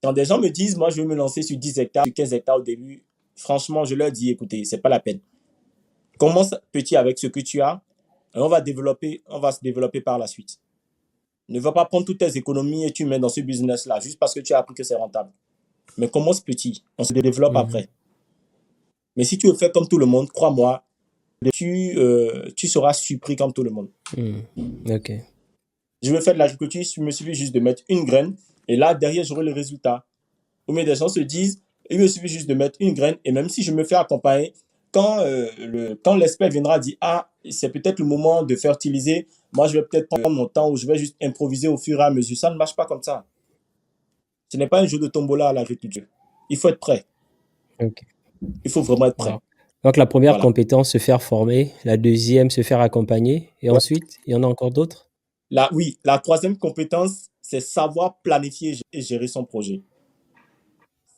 quand des gens me disent, moi, je veux me lancer sur 10 hectares, sur 15 hectares au début, franchement, je leur dis, écoutez, c'est pas la peine. Commence petit avec ce que tu as et on va se développer par la suite. Ne va pas prendre toutes tes économies et tu mets dans ce business-là juste parce que tu as appris que c'est rentable. Mais commence petit, on se développe Mhm. après. Mais si tu veux faire comme tout le monde, crois-moi, tu seras surpris comme tout le monde. Hmm. Ok. Je veux faire de l'agriculture, il me suffit juste de mettre une graine et là, derrière, j'aurai le résultat. Ou bien des gens se disent, il me suffit juste de mettre une graine et même si je me fais accompagner, quand l'expert viendra dire, ah, c'est peut-être le moment de fertiliser, moi je vais peut-être prendre mon temps ou je vais juste improviser au fur et à mesure. Ça ne marche pas comme ça. Ce n'est pas un jeu de tombola à l'agriculture. Il faut être prêt. Ok. Il faut vraiment être Wow. prêt. Donc la première Voilà. compétence, se faire former, la deuxième, se faire accompagner, et Ouais. ensuite, il y en a encore d'autres? Oui, la troisième compétence, c'est savoir planifier et gérer son projet.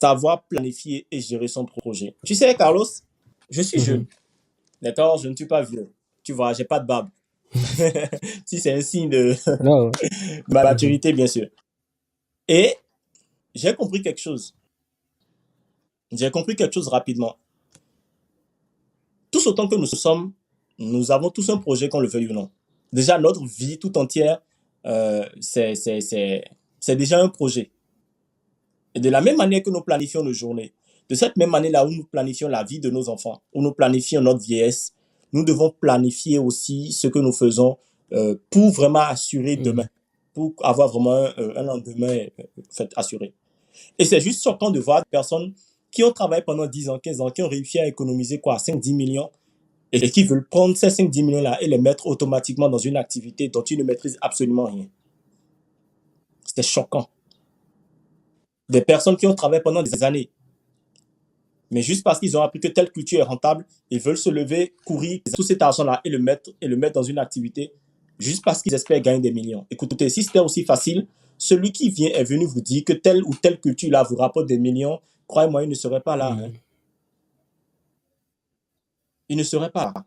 Savoir planifier et gérer son projet. Tu sais, Carlos, je suis Mhm. jeune. D'accord? Je ne suis pas vieux. Tu vois, j'ai pas de barbe. Si c'est un signe de Non. Mhm. maturité, bien sûr. Et j'ai compris quelque chose. J'ai compris quelque chose rapidement. tous autant que nous sommes, nous avons tous un projet, qu'on le veuille ou non. Déjà, notre vie tout entière, c'est déjà un projet. Et de la même manière que nous planifions nos journées, de cette même manière-là où nous planifions la vie de nos enfants, où nous planifions notre vieillesse, nous devons planifier aussi ce que nous faisons pour vraiment assurer demain, pour avoir vraiment un lendemain assuré. Et c'est juste choquant de voir des personnes qui ont travaillé pendant 10 ans, 15 ans, qui ont réussi à économiser quoi, 5-10 millions, et qui veulent prendre ces 5-10 millions-là et les mettre automatiquement dans une activité dont ils ne maîtrisent absolument rien. C'est choquant. Des personnes qui ont travaillé pendant des années, mais juste parce qu'ils ont appris que telle culture est rentable, ils veulent se lever, courir, tout cet argent-là et le mettre dans une activité, juste parce qu'ils espèrent gagner des millions. Écoutez, si c'était aussi facile, celui qui est venu vous dire que telle ou telle culture-là vous rapporte des millions, croyez-moi, il ne serait pas là. Hein. Il ne serait pas là.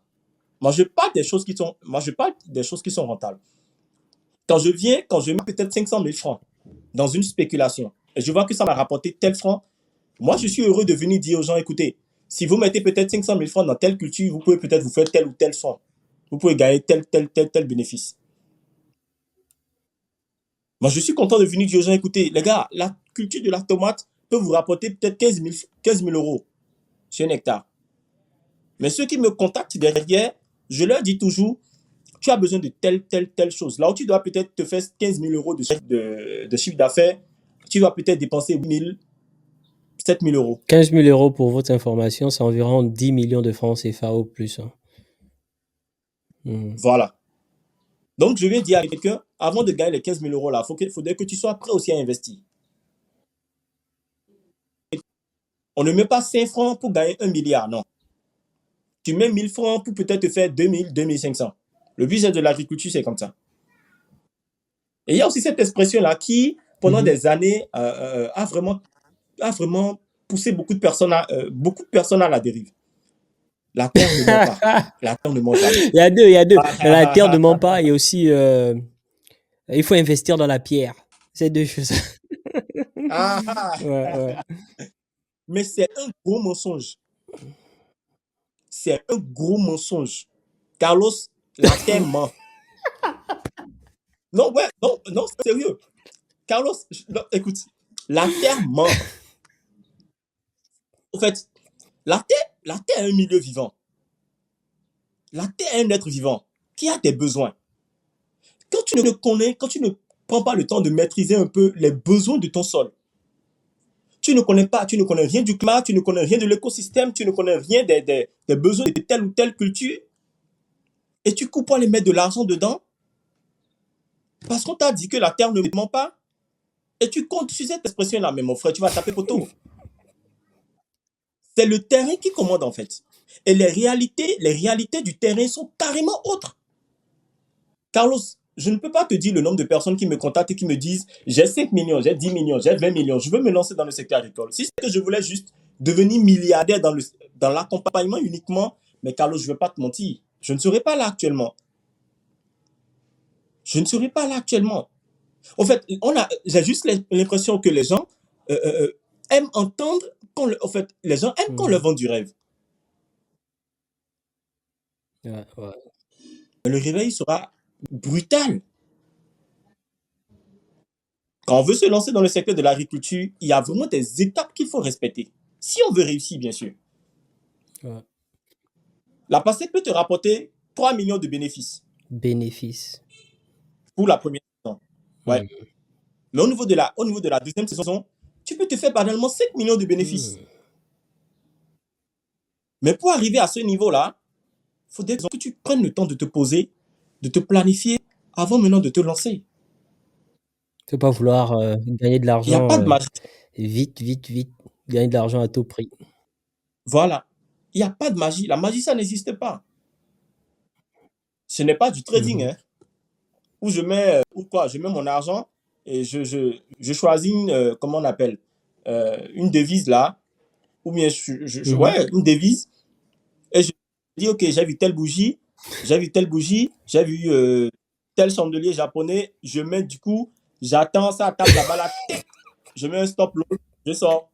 Moi, je parle des choses qui sont rentables. Quand je mets peut-être 500 000 francs dans une spéculation, et je vois que ça m'a rapporté tel franc, moi, je suis heureux de venir dire aux gens, écoutez, si vous mettez peut-être 500 000 francs dans telle culture, vous pouvez peut-être vous faire tel ou tel fonds. Vous pouvez gagner tel bénéfice. Moi, je suis content de venir dire aux gens, écoutez, les gars, la culture de la tomate peut vous rapporter peut-être 15 000 euros sur un hectare. Mais ceux qui me contactent derrière, je leur dis toujours, tu as besoin de telle chose. Là où tu dois peut-être te faire 15 000 euros de chiffre d'affaires, tu dois peut-être dépenser 8 000, 7 000 euros. 15 000 euros pour votre information, c'est environ 10 millions de francs CFA au plus. Hein. Voilà. Donc, je vais dire à quelqu'un, avant de gagner les 15 000 euros là, il faudrait que tu sois prêt aussi à investir. On ne met pas 5 francs pour gagner 1 milliard, non. Tu mets 1000 francs pour peut-être te faire 2000, 2500. Le business de l'agriculture, c'est comme ça. Et il y a aussi cette expression-là qui, pendant des années, a vraiment poussé beaucoup de personnes à la dérive. La terre ne ment pas. La terre ne ment jamais. Il y a deux. La terre ne ment pas. Il y a aussi, il faut investir dans la pierre. C'est deux choses. Ouais. Mais c'est un gros mensonge. C'est un gros mensonge. Carlos, la terre ment. Non, sérieux. Carlos, écoute, la terre ment. En fait, la terre est un milieu vivant. La terre est un être vivant qui a des besoins. Quand tu ne prends pas le temps de maîtriser un peu les besoins de ton sol, tu ne connais rien du climat, tu ne connais rien de l'écosystème, tu ne connais rien des besoins de telle ou telle culture, et tu coupes pour aller mettre de l'argent dedans, parce qu'on t'a dit que la terre ne ment pas, et tu comptes sur cette expression-là, mais mon frère, tu vas taper poteau. C'est le terrain qui commande en fait. Et les réalités du terrain sont carrément autres. Carlos, je ne peux pas te dire le nombre de personnes qui me contactent et qui me disent j'ai 5 millions, j'ai 10 millions, j'ai 20 millions, je veux me lancer dans le secteur agricole. Si c'est que je voulais juste devenir milliardaire dans l'accompagnement uniquement, mais Carlos, je ne veux pas te mentir, je ne serais pas là actuellement. Je ne serais pas là actuellement. En fait, j'ai juste l'impression que les gens aiment entendre, les gens aiment qu'on leur vende du rêve. Ouais. Le réveil sera brutal. Quand on veut se lancer dans le secteur de l'agriculture, il y a vraiment des étapes qu'il faut respecter. Si on veut réussir, bien sûr. Ouais. La PASTEC peut te rapporter 3 millions de bénéfices. Pour la première saison. Ouais. Mais au niveau de la deuxième saison, tu peux te faire banalement 5 millions de bénéfices. Mais pour arriver à ce niveau-là, il faudrait que tu prennes le temps de te poser, de te planifier avant maintenant de te lancer. Il ne faut pas vouloir gagner de l'argent. Il n'y a pas de magie. Vite. Gagner de l'argent à tout prix. Voilà. Il n'y a pas de magie. La magie, ça n'existe pas. Ce n'est pas du trading, hein, où je mets mon argent et je choisis comment on appelle, une devise là, ou bien une devise, et je dis ok, j'ai vu telle bougie, j'ai vu tel chandelier japonais, je mets du coup, j'attends, ça tape là-bas la tête, je mets un stop loss, je sors.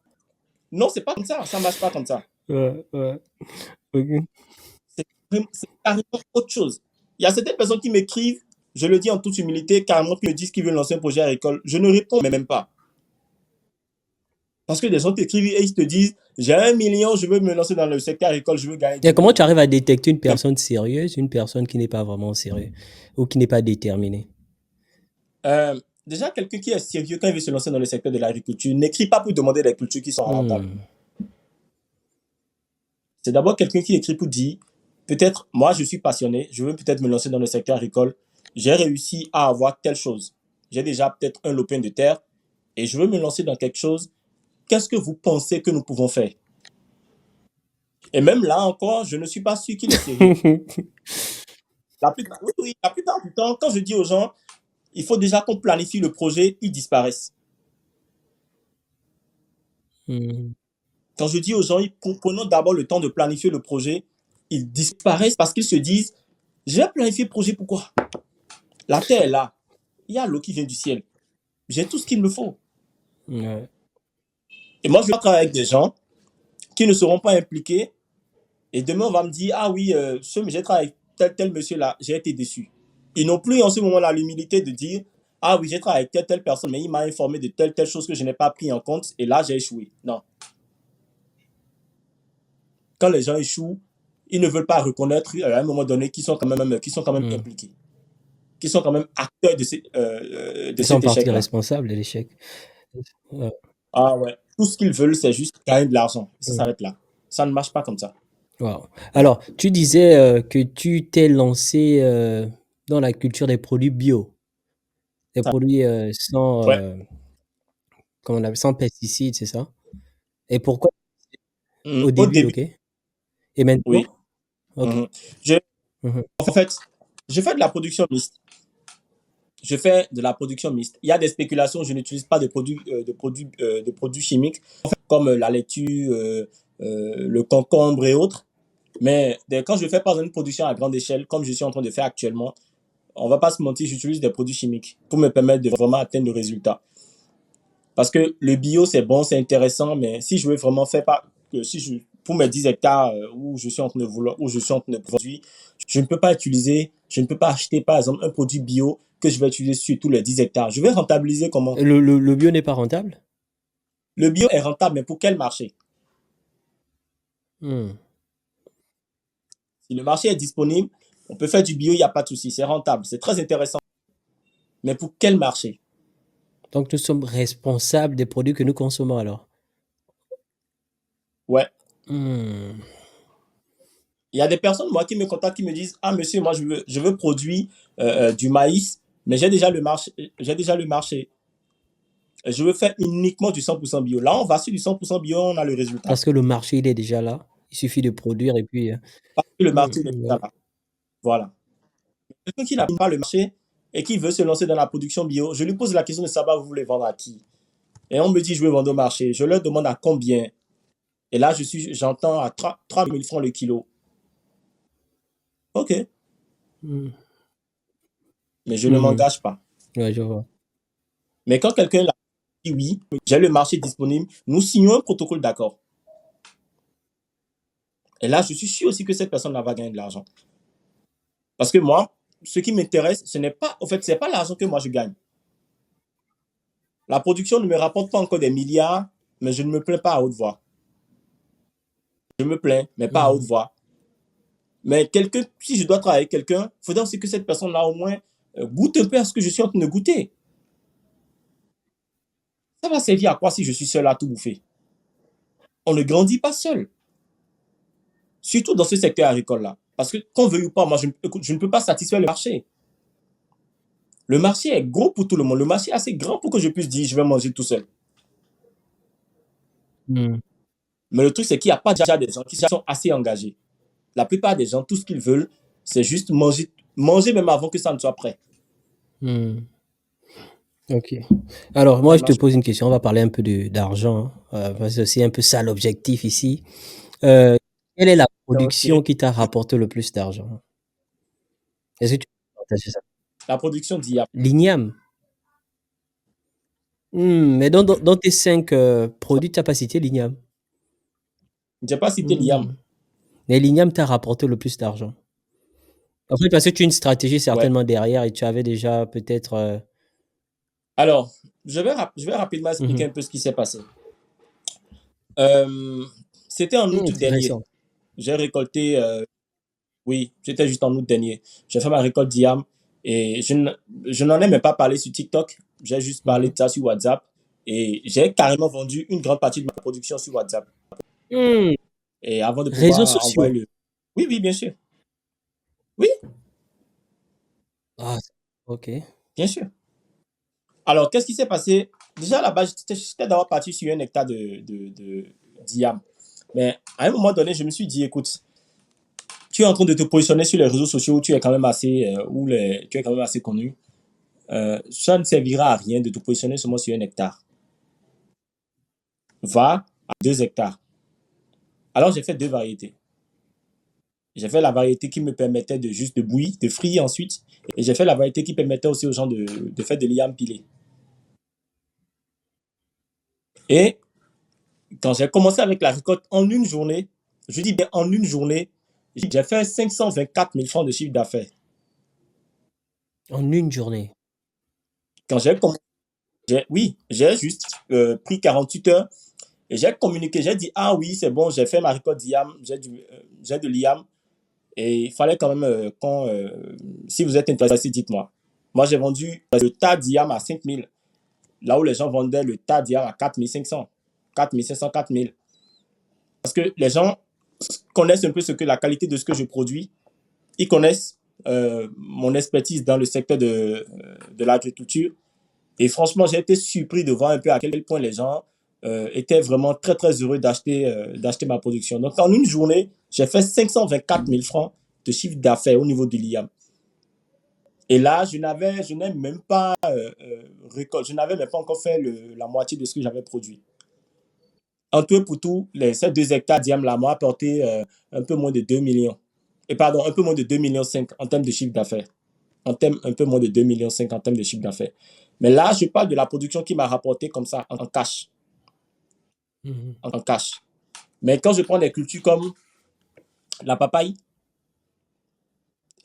Non, c'est pas comme ça marche pas comme ça. Ouais. Okay. c'est carrément autre chose. Il y a certaines personnes qui m'écrivent, je le dis en toute humilité, carrément, qui me disent qu'ils veulent lancer un projet agricole. Je ne réponds même pas. Parce que des gens t'écrivent et ils te disent, j'ai 1 million, je veux me lancer dans le secteur agricole, je veux gagner Et 10 comment 000. tu arrives à détecter une personne sérieuse, une personne qui n'est pas vraiment sérieuse ou qui n'est pas déterminée? Déjà, quelqu'un qui est sérieux quand il veut se lancer dans le secteur de l'agriculture n'écrit pas pour demander des cultures qui sont rentables. Hmm. C'est d'abord quelqu'un qui écrit pour dire, peut-être, moi, je suis passionné, je veux peut-être me lancer dans le secteur agricole, j'ai réussi à avoir telle chose. J'ai déjà peut-être un lopin de terre et je veux me lancer dans quelque chose. Qu'est-ce que vous pensez que nous pouvons faire? Et même là encore, je ne suis pas sûr qu'il est sérieux. Oui, oui, la plupart du temps, quand je dis aux gens, il faut déjà qu'on planifie le projet, ils disparaissent. Hmm. Quand je dis aux gens, prenons d'abord le temps de planifier le projet, ils disparaissent parce qu'ils se disent, j'ai planifié le projet, pourquoi? La terre est là, il y a l'eau qui vient du ciel, j'ai tout ce qu'il me faut. Ouais. Et moi, je vais travailler avec des gens qui ne seront pas impliqués et demain, on va me dire, ah oui, j'ai travaillé avec tel monsieur-là, j'ai été déçu. Ils n'ont plus en ce moment-là l'humilité de dire, ah oui, j'ai travaillé avec telle personne, mais il m'a informé de telle chose que je n'ai pas pris en compte et là, j'ai échoué. Non. Quand les gens échouent, ils ne veulent pas reconnaître à un moment donné qu'ils sont quand même Hmm. impliqués, qu'ils sont quand même acteurs de Ils sont cet partie échec-là. responsable de l'échec. Ouais. Ah ouais. Tout ce qu'ils veulent, c'est juste gagner de l'argent. Ça Hmm. s'arrête là. Ça ne marche pas comme ça. Wow. Alors, tu disais que tu t'es lancé dans la culture des produits bio, des Ça, produits sans, ouais. comment on appelle, sans pesticides, c'est ça? Et pourquoi au Au début, début, ok. Et maintenant? oui. Ok. Mhm. Je, Mhm. en fait, je fais de la production mixte. Je fais de la production mixte. Il y a des spéculations, je n'utilise pas de produits chimiques comme la laitue, le concombre et autres. Mais quand je fais pas une production à grande échelle, comme je suis en train de faire actuellement, on va pas se mentir, j'utilise des produits chimiques pour me permettre de vraiment atteindre le résultat. Parce que le bio, c'est bon, c'est intéressant, mais si je veux vraiment faire pas, si je, pour mes 10 hectares où je suis en train de vouloir, où je suis en train de produire, je ne peux pas utiliser, je ne peux pas acheter par exemple un produit bio que je vais utiliser sur tous les 10 hectares. Je vais rentabiliser comment? Le bio n'est pas rentable? Le bio est rentable, mais pour quel marché? Hmm. Si le marché est disponible, on peut faire du bio, il n'y a pas de souci, c'est rentable, c'est très intéressant. Mais pour quel marché? Donc, nous sommes responsables des produits que nous consommons alors. Ouais. Hmm. Il y a des personnes, moi, qui me contactent, qui me disent, ah, monsieur, moi, je veux produire du maïs, mais j'ai déjà le marché. J'ai déjà le marché. Je veux faire uniquement du 100% bio. Là, on va sur du 100% bio, on a le résultat. Parce que le marché, il est déjà là. Il suffit de produire et puis. Parce que le Hmm, marché est déjà ouais. là. Voilà. Quelqu'un qui n'a pas le marché et qui veut se lancer dans la production bio, je lui pose la question de savoir, vous voulez vendre à qui? Et on me dit, je veux vendre au marché. Je leur demande à combien. Et là, j'entends à 3 000 francs le kilo. OK. Hmm. Mais je ne Hmm. m'engage pas. Ouais, je vois. Mais quand quelqu'un dit oui, j'ai le marché disponible, nous signons un protocole d'accord. Et là, je suis sûr aussi que cette personne-là va gagner de l'argent. Parce que moi, ce qui m'intéresse, ce n'est pas, en fait, c'est pas l'argent que moi je gagne. La production ne me rapporte pas encore des milliards, mais je ne me plains pas à haute voix. Je me plains, mais pas à haute Hmm. voix. Mais quelqu'un, si je dois travailler avec quelqu'un, il faudrait aussi que cette personne-là, au moins, goûte un peu à ce que je suis en train de goûter. Ça va servir à quoi si je suis seul à tout bouffer? On ne grandit pas seul. Surtout dans ce secteur agricole-là. Parce que, qu'on veuille ou pas, moi, je ne peux pas satisfaire le marché. Le marché est gros pour tout le monde. Le marché est assez grand pour que je puisse dire, je vais manger tout seul. Hmm. Mais le truc, c'est qu'il n'y a pas déjà des gens qui sont assez engagés. La plupart des gens, tout ce qu'ils veulent, c'est juste manger, manger même avant que ça ne soit prêt. Hmm. Ok. Alors, Ça moi, ne je te marche pose une question. On va parler un peu d'argent, hein, parce que c'est aussi un peu ça l'objectif ici. Euh, Quelle est la pas. Ok. production qui t'a rapporté le plus d'argent? Est-ce que tu peux partager ça? La production d'IA. L'igname. Mais dans tes 5 produits, tu n'as pas cité l'igname. Je n'ai pas cité l'IAM. Hmm. Mais l'igname t'a rapporté le plus d'argent? En fait, parce que tu as une stratégie Ouais. certainement derrière et tu avais déjà peut-être, Alors, je vais rapidement mmh expliquer mh. un peu ce qui s'est passé. Euh, C'était en août dernier. Intéressant. J'ai récolté, oui, c'était juste en août dernier. J'ai fait ma récolte d'IAM et je n'en ai même pas parlé sur TikTok. J'ai juste Mmh parlé mh. de ça sur WhatsApp et j'ai carrément vendu une grande partie de ma production sur WhatsApp. Mmh. Et avant de Réseaux pouvoir envoyer sociaux? le... Oui, oui, bien sûr. Oui, Ah, OK. bien sûr. Alors, qu'est-ce qui s'est passé? Déjà, à la base, j'étais d'abord parti sur un hectare d'IAM. Mais à un moment donné, je me suis dit, écoute, tu es en train de te positionner sur les réseaux sociaux où tu es quand même assez, tu es quand même assez connu. Ça ne servira à rien de te positionner seulement sur un hectare. Va à 2 hectares. Alors, j'ai fait 2 variétés. J'ai fait la variété qui me permettait de juste de bouillir, de frire ensuite. Et j'ai fait la variété qui permettait aussi aux gens de faire de l'IAM pilé. Et quand j'ai commencé avec la récolte en une journée, je dis bien en une journée, j'ai fait 524 000 francs de chiffre d'affaires. En une journée? Quand j'ai commencé, oui, j'ai juste pris 48 heures et j'ai communiqué. J'ai dit, ah oui, c'est bon, j'ai fait ma récolte d'IAM, j'ai de l'IAM. Et il fallait quand même, si vous êtes intéressé, dites-moi. Moi, j'ai vendu le tas d'IAM à 5 000, là où les gens vendaient le tas d'IAM à 4 500, 4 500, 4 000. Parce que les gens connaissent un peu la qualité de ce que je produis. Ils connaissent mon expertise dans le secteur de l'agriculture. Et franchement, j'ai été surpris de voir un peu à quel point les gens étaient vraiment très, très heureux d'acheter ma production. Donc, en une journée, j'ai fait 524 000 francs de chiffre d'affaires au niveau de l'IAM. Et là, je n'ai même pas je n'avais même pas encore fait la moitié de ce que j'avais produit. En tout et pour tout, ces 2 hectares d'IAM là m'ont apporté un peu moins de 2 millions. Et pardon, un peu moins de 2,5 millions en termes de chiffre d'affaires. Un peu moins de 2,5 millions en termes de chiffre d'affaires. Mais là, je parle de la production qui m'a rapporté comme ça en cash. Mmh. En cash. Mais quand je prends des cultures comme la papaye,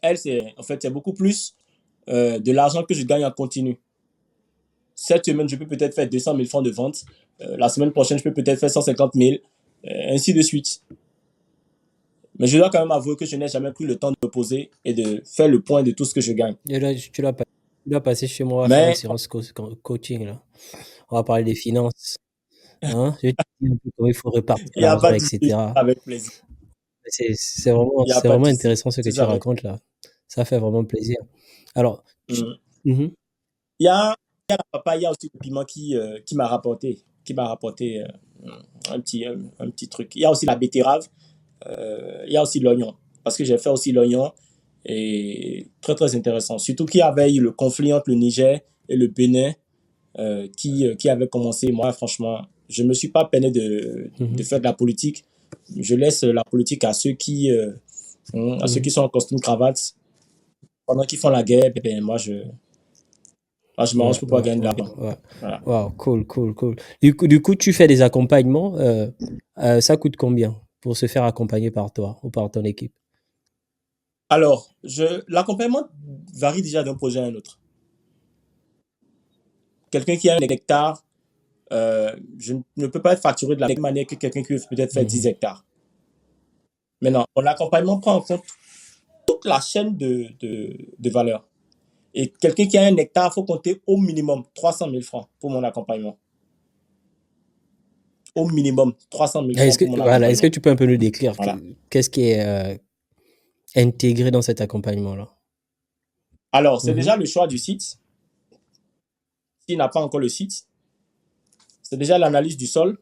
elle, c'est beaucoup plus de l'argent que je gagne en continu. Cette semaine, je peux peut-être faire 200 000 francs de vente. La semaine prochaine, je peux peut-être faire 150 000, ainsi de suite. Mais je dois quand même avouer que je n'ai jamais pris le temps de me poser et de faire le point de tout ce que je gagne. Et là, tu dois passer chez moi, on va faire une Mais séance coaching là. On va parler des finances, hein. Je vais te dire un peu comment il faut répartir il n'y a l'argent pas et de souci, cetera. avec plaisir. C'est vraiment Il n'y a c'est pas de vraiment souci. intéressant ce que C'est tu ça avec. racontes là. Ça fait vraiment plaisir. Alors, tu Mm. mmh Il y a la papaye, il y a aussi le piment qui m'a rapporté un petit truc. Il y a aussi la betterave, il y a aussi l'oignon. Parce que j'ai fait aussi l'oignon et très très intéressant. Surtout qu'il y avait eu le conflit entre le Niger et le Bénin qui avait commencé. Moi, franchement, je ne me suis pas peiné de mh. faire de la politique. Je laisse la politique à ceux Mmh. qui sont en costume cravate. Pendant qu'ils font la guerre, ben, moi, je m'arrange Ouais, pour pouvoir ouais, gagner de ouais, l'argent. ouais. Voilà. Waouh, cool, cool, cool. Du coup, tu fais des accompagnements, ça coûte combien pour se faire accompagner par toi ou par ton équipe? Alors, l'accompagnement varie déjà d'un projet à un autre. Quelqu'un qui a un hectare, je ne peux pas être facturé de la même manière que quelqu'un qui veut peut-être faire 10 Mmh. hectares. Maintenant, mon accompagnement prend en compte toute la chaîne de valeur. Et quelqu'un qui a un hectare, il faut compter au minimum 300 000 francs pour mon accompagnement. Au minimum 300 000 francs pour mon Est-ce que accompagnement. tu peux un peu nous décrire Voilà. qu'est-ce qui est intégré dans cet accompagnement-là? Alors, c'est Mhm. déjà le choix du site. S'il n'a pas encore le site, c'est déjà l'analyse du sol,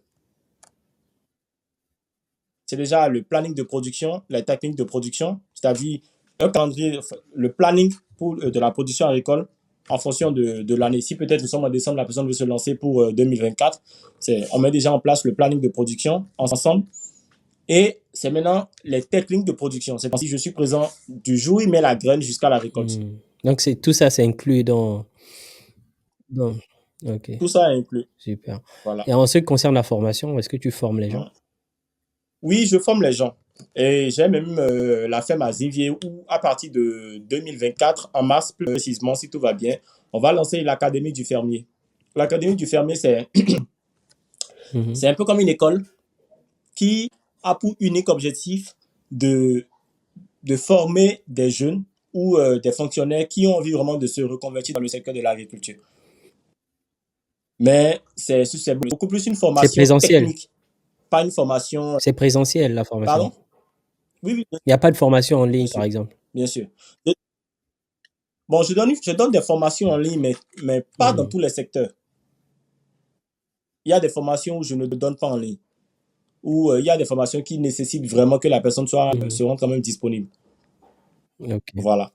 c'est déjà le planning de production, la technique de production, c'est-à-dire un calendrier, le planning de la production agricole en fonction de l'année. Si peut-être nous sommes en décembre, la personne veut se lancer pour 2024, on met déjà en place le planning de production ensemble. Et c'est maintenant les techniques de production. C'est si je suis présent du jour où il met la graine jusqu'à la récolte. Hmm. Donc, tout ça, c'est inclus dans... Ok, Tout ça est inclus. super. Voilà. Et en ce qui concerne la formation, est-ce que tu formes les gens? Oui, je forme les gens. Et j'ai même la ferme à Zivier où, à partir de 2024, en mars plus précisément, si tout va bien, on va lancer l'Académie du fermier. L'Académie du fermier, Mhm. c'est un peu comme une école qui a pour unique objectif de, de former des jeunes ou des fonctionnaires qui ont envie vraiment de se reconvertir dans le secteur de l'agriculture. Mais c'est beaucoup plus une C'est formation présentiel. technique, pas une formation. C'est présentiel, la formation. Pardon? Oui, oui, Il n'y a pas de formation en bien ligne, par sûr. exemple. Bien sûr. Bon, je donne des formations en ligne, mais pas dans Mhm. tous les secteurs. Il y a des formations où je ne donne pas en ligne, où il y a des formations qui nécessitent vraiment que la personne Mhm. se rende quand même disponible. Ok. Voilà.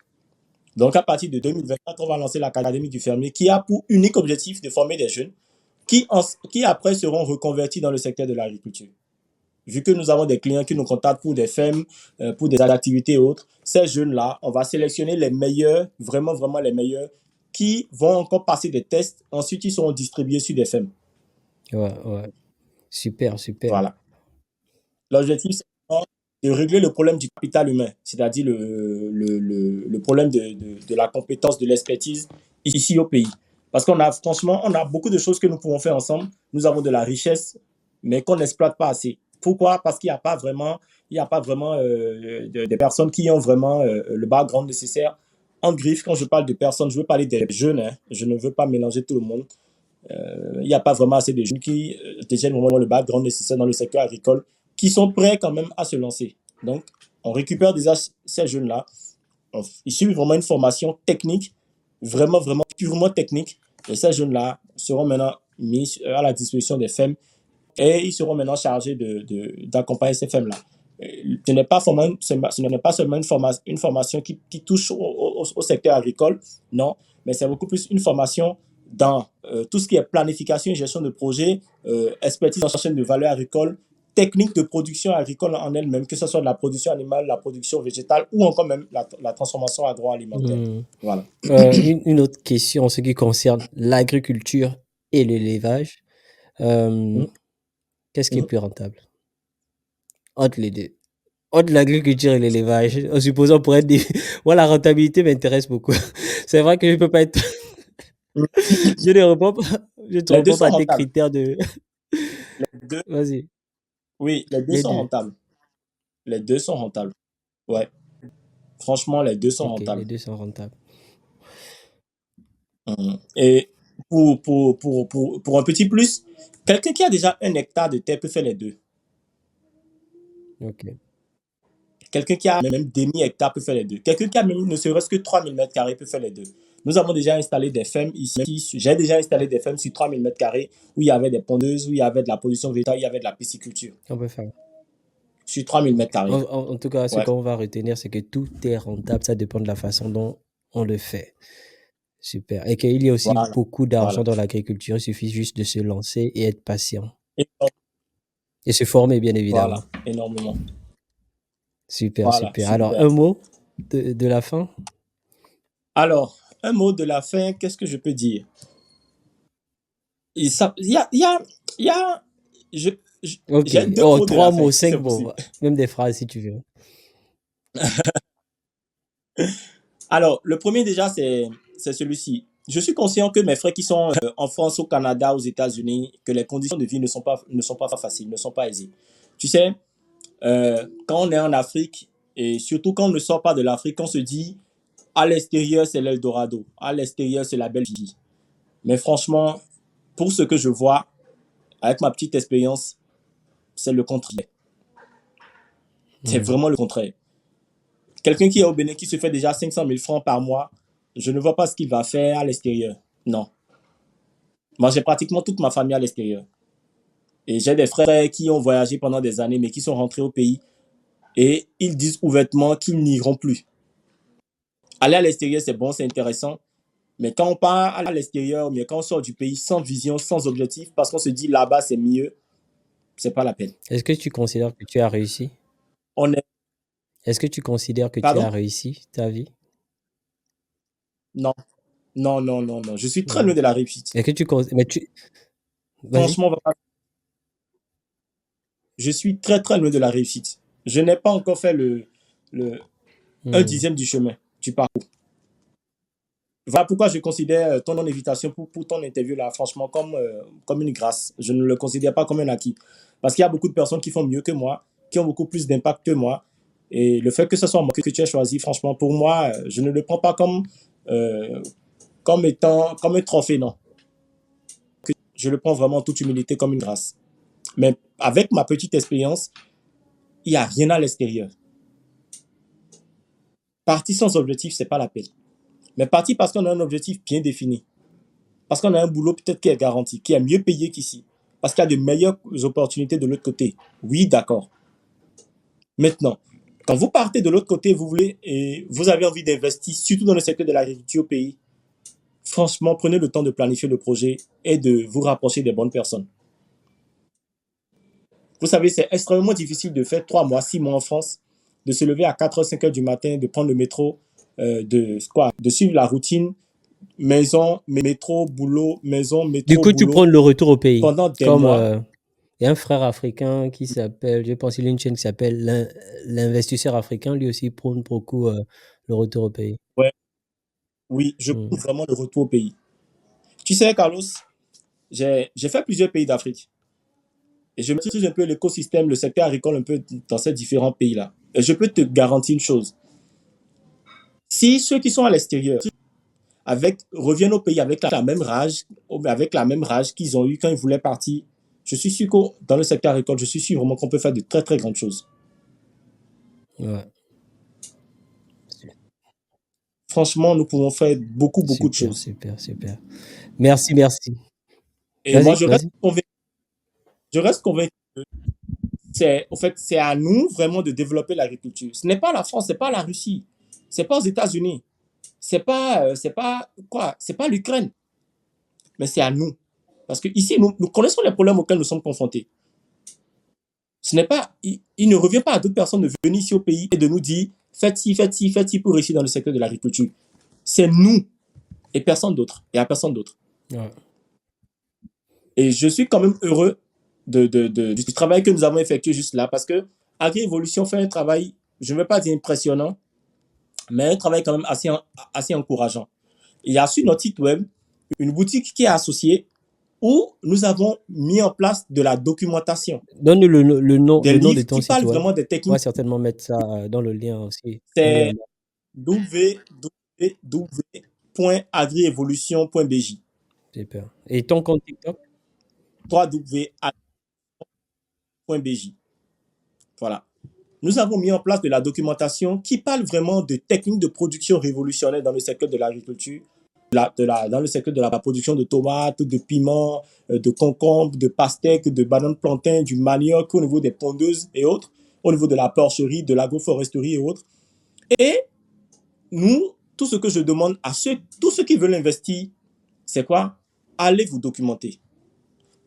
Donc, à partir de 2024, on va lancer l'Académie du fermier qui a pour unique objectif de former des jeunes qui après seront reconvertis dans le secteur de l'agriculture. Vu que nous avons des clients qui nous contactent pour des fermes, pour des activités et autres, ces jeunes-là, on va sélectionner les meilleurs, vraiment, vraiment les meilleurs, qui vont encore passer des tests. Ensuite, ils seront distribués sur des fermes. Ouais, ouais. Super, super. Voilà. L'objectif, c'est de régler le problème du capital humain, c'est-à-dire le problème de la compétence, de l'expertise ici au pays. Parce qu'on a, franchement, on a beaucoup de choses que nous pouvons faire ensemble. Nous avons de la richesse, mais qu'on n'exploite pas assez. Pourquoi? Parce qu'il n'y a pas vraiment, il n'y a pas vraiment des personnes qui ont vraiment le background nécessaire. En griffe, quand je parle de personnes, je veux parler des jeunes. Hein. Je ne veux pas mélanger tout le monde. Il n'y a pas vraiment assez de jeunes qui détiennent vraiment le background nécessaire dans le secteur agricole, qui sont prêts quand même à se lancer. Donc, on récupère déjà ces jeunes-là. Ils suivent vraiment une formation technique, vraiment, vraiment purement technique. Et ces jeunes-là seront maintenant mis à la disposition des femmes et ils seront maintenant chargés d'accompagner ces femmes-là. Ce n'est pas, ce n'est pas seulement une formation qui touche au secteur agricole, non, mais c'est beaucoup plus une formation dans tout ce qui est planification et gestion de projet, expertise en chaîne de valeur agricole, technique de production agricole en elle-même, que ce soit de la production animale, la production végétale ou encore même la transformation agroalimentaire. Mhm. Voilà. Une autre question en ce qui concerne l'agriculture et l'élevage. Euh, Mm Qu'est-ce qui est -hmm. plus rentable entre les deux? Entre l'agriculture et l'élevage, en supposant pour être des... Moi, la rentabilité m'intéresse beaucoup. C'est vrai que je peux pas être... Je ne réponds pas, je ne Les deux réponds pas sont à tes rentables. critères de... Les deux, Vas-y, oui, les deux les sont deux. rentables. Les deux sont rentables. Ouais. Franchement, les deux sont Ok, les rentables. deux sont rentables. Et pour un petit plus, quelqu'un qui a déjà 1 hectare de terre peut faire les deux. Ok. Quelqu'un qui a même demi-hectare peut faire les deux. Quelqu'un qui a même ne serait-ce que 3 000 mètres carrés peut faire les deux. Nous avons déjà installé des fermes ici. J'ai déjà installé des fermes sur 3 000 mètres carrés où il y avait des pondeuses, où il y avait de la production végétale, il y avait de la pisciculture. On peut faire. Sur 3000 Ok. mètres carrés. En tout cas, ce Ouais. qu'on va retenir, c'est que tout est rentable. Ça dépend de la façon dont on le fait. Super. Et qu'il y a aussi Voilà. beaucoup d'argent Voilà. dans l'agriculture. Il suffit juste de se lancer et être patient. Et, Et se former, bien voilà. évidemment. Énormément. Super, Voilà. super. Alors, Super. un mot de la fin? Alors, un mot de la fin, qu'est-ce que je peux dire? Il y a, je, je- Ok. j'ai deux Oh, mots de la trois fin, mots, si cinq c'est mots. possible. Même des phrases, si tu veux. Alors, le premier déjà, c'est celui-ci. Je suis conscient que mes frères qui sont en France, au Canada, aux États-Unis, que les conditions de vie ne sont pas faciles, ne sont pas aisées. Tu sais, quand on est en Afrique, et surtout quand on ne sort pas de l'Afrique, on se dit, à l'extérieur, c'est l'Eldorado. À l'extérieur, c'est la belle vie. Mais franchement, pour ce que je vois, avec ma petite expérience, c'est le contraire. C'est Hmm. vraiment le contraire. Quelqu'un qui est au Bénin, qui se fait déjà 500 000 francs par mois, je ne vois pas ce qu'il va faire à l'extérieur. Non. Moi, j'ai pratiquement toute ma famille à l'extérieur. Et j'ai des frères qui ont voyagé pendant des années, mais qui sont rentrés au pays. Et ils disent ouvertement qu'ils n'iront plus. Aller à l'extérieur, c'est bon, c'est intéressant. Mais quand on part à l'extérieur, mais quand on sort du pays sans vision, sans objectif, parce qu'on se dit là-bas, c'est mieux, c'est pas la peine. Est-ce que tu considères que tu as réussi? On est. Est-ce que tu considères que tu as Pardon? réussi ta vie? Non. Non, non, non, non. Je suis très loin Non. de la réussite. Est-ce que tu mais tu vas-y. Franchement, je suis très, très loin de la réussite. Je n'ai pas encore fait le un Hmm. dixième du chemin du parcours. Voilà pourquoi je considère ton invitation pour ton interview là, franchement, comme une grâce. Je ne le considère pas comme un acquis. Parce qu'il y a beaucoup de personnes qui font mieux que moi, qui ont beaucoup plus d'impact que moi. Et le fait que ce soit moi que tu as choisi, franchement, pour moi, je ne le prends pas euh, comme étant comme un trophée, non. Je le prends vraiment en toute humilité comme une grâce. Mais avec ma petite expérience, il n'y a rien à l'extérieur. Partir sans objectif, c'est pas la peine. Mais partir parce qu'on a un objectif bien défini. Parce qu'on a un boulot peut-être qui est garanti, qui est mieux payé qu'ici. Parce qu'il y a de meilleures opportunités de l'autre côté. Oui, d'accord. Maintenant, quand vous partez de l'autre côté, vous voulez et vous avez envie d'investir, surtout dans le secteur de l'agriculture au pays, franchement, prenez le temps de planifier le projet et de vous rapprocher des bonnes personnes. Vous savez, c'est extrêmement difficile de faire 3 mois, 6 mois en France, de se lever à 4 h 5 h du matin, de prendre le métro, de suivre la routine, maison, Du métro, coup, tu prends boulot, le retour au pays. pendant des Comme mois. il y a un frère africain qui s'appelle, je pense qu'il a une chaîne qui s'appelle l'investisseur africain, lui aussi prône beaucoup le retour au pays. Ouais, oui, je prends Hmm. vraiment le retour au pays. Tu sais, Carlos, j'ai fait plusieurs pays d'Afrique. Et je maîtrise un peu l'écosystème, le secteur agricole un peu dans ces différents pays-là. Et je peux te garantir une chose. Si ceux qui sont à l'extérieur reviennent au pays avec la même rage qu'ils ont eu quand ils voulaient partir, je suis sûr que dans le secteur agricole, je suis sûr vraiment qu'on peut faire de très très grandes choses. Ouais, Franchement, nous pouvons faire beaucoup beaucoup de super, choses. super, super. Merci, merci. Et moi, Vas-y, vas-y. je reste convaincu que c'est, en fait, c'est à nous vraiment de développer l'agriculture. Ce n'est pas la France, c'est pas la Russie, c'est pas aux États-Unis, c'est pas quoi, c'est pas l'Ukraine, mais c'est à nous. Parce que ici, nous connaissons les problèmes auxquels nous sommes confrontés. Ce n'est pas, il ne revient pas à d'autres personnes de venir ici au pays et de nous dire faites ci, faites ci, faites ci pour réussir dans le secteur de l'agriculture. C'est nous et personne d'autre. Et à personne d'autre. Ouais. Et je suis quand même heureux du travail que nous avons effectué juste là parce que Agri-Évolution fait un travail, je ne vais pas dire impressionnant, mais un travail quand même assez encourageant. Il y a sur notre site web une boutique qui est associée où nous avons mis en place de la documentation, Donne-nous des le nom de livres ton qui site parlent web. vraiment des On va techniques. certainement mettre ça dans le lien aussi. Dans le C'est lien. www.agrievolution.bj. Super. Et ton compte TikTok? www.bj. Voilà. Nous avons mis en place de la documentation qui parle vraiment de techniques de production révolutionnaires dans le secteur de l'agriculture, dans le secteur de la production de tomates, de piments, de concombres, de pastèques, de bananes plantains, du manioc au niveau des pondeuses et autres, au niveau de la porcherie, de l'agroforesterie et autres. Et nous, tout ce que je demande à tous ceux qui veulent investir, c'est quoi? Allez vous documenter.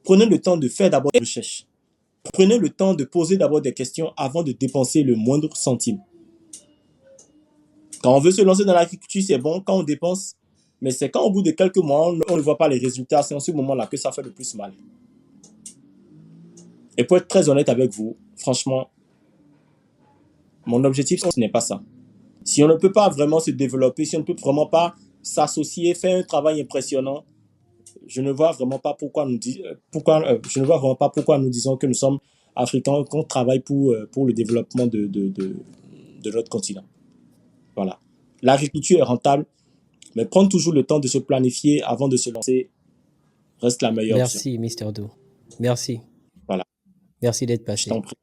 Prenez le temps de faire d'abord des recherches. Prenez le temps de poser d'abord des questions avant de dépenser le moindre centime. Quand on veut se lancer dans l'agriculture, c'est bon quand on dépense, mais c'est quand au bout de quelques mois, on ne voit pas les résultats, c'est en ce moment-là que ça fait le plus mal. Et pour être très honnête avec vous, franchement, mon objectif, ce n'est pas ça. Si on ne peut pas vraiment se développer, si on ne peut vraiment pas s'associer, faire un travail impressionnant, je ne vois vraiment pas je ne vois vraiment pas pourquoi nous disons que nous sommes africains, qu'on travaille pour le développement de notre continent. Voilà. L'agriculture est rentable, mais prendre toujours le temps de se planifier avant de se lancer reste la meilleure option. Merci, Mister Do. Merci. Voilà. Merci d'être Je passé. t'en prie.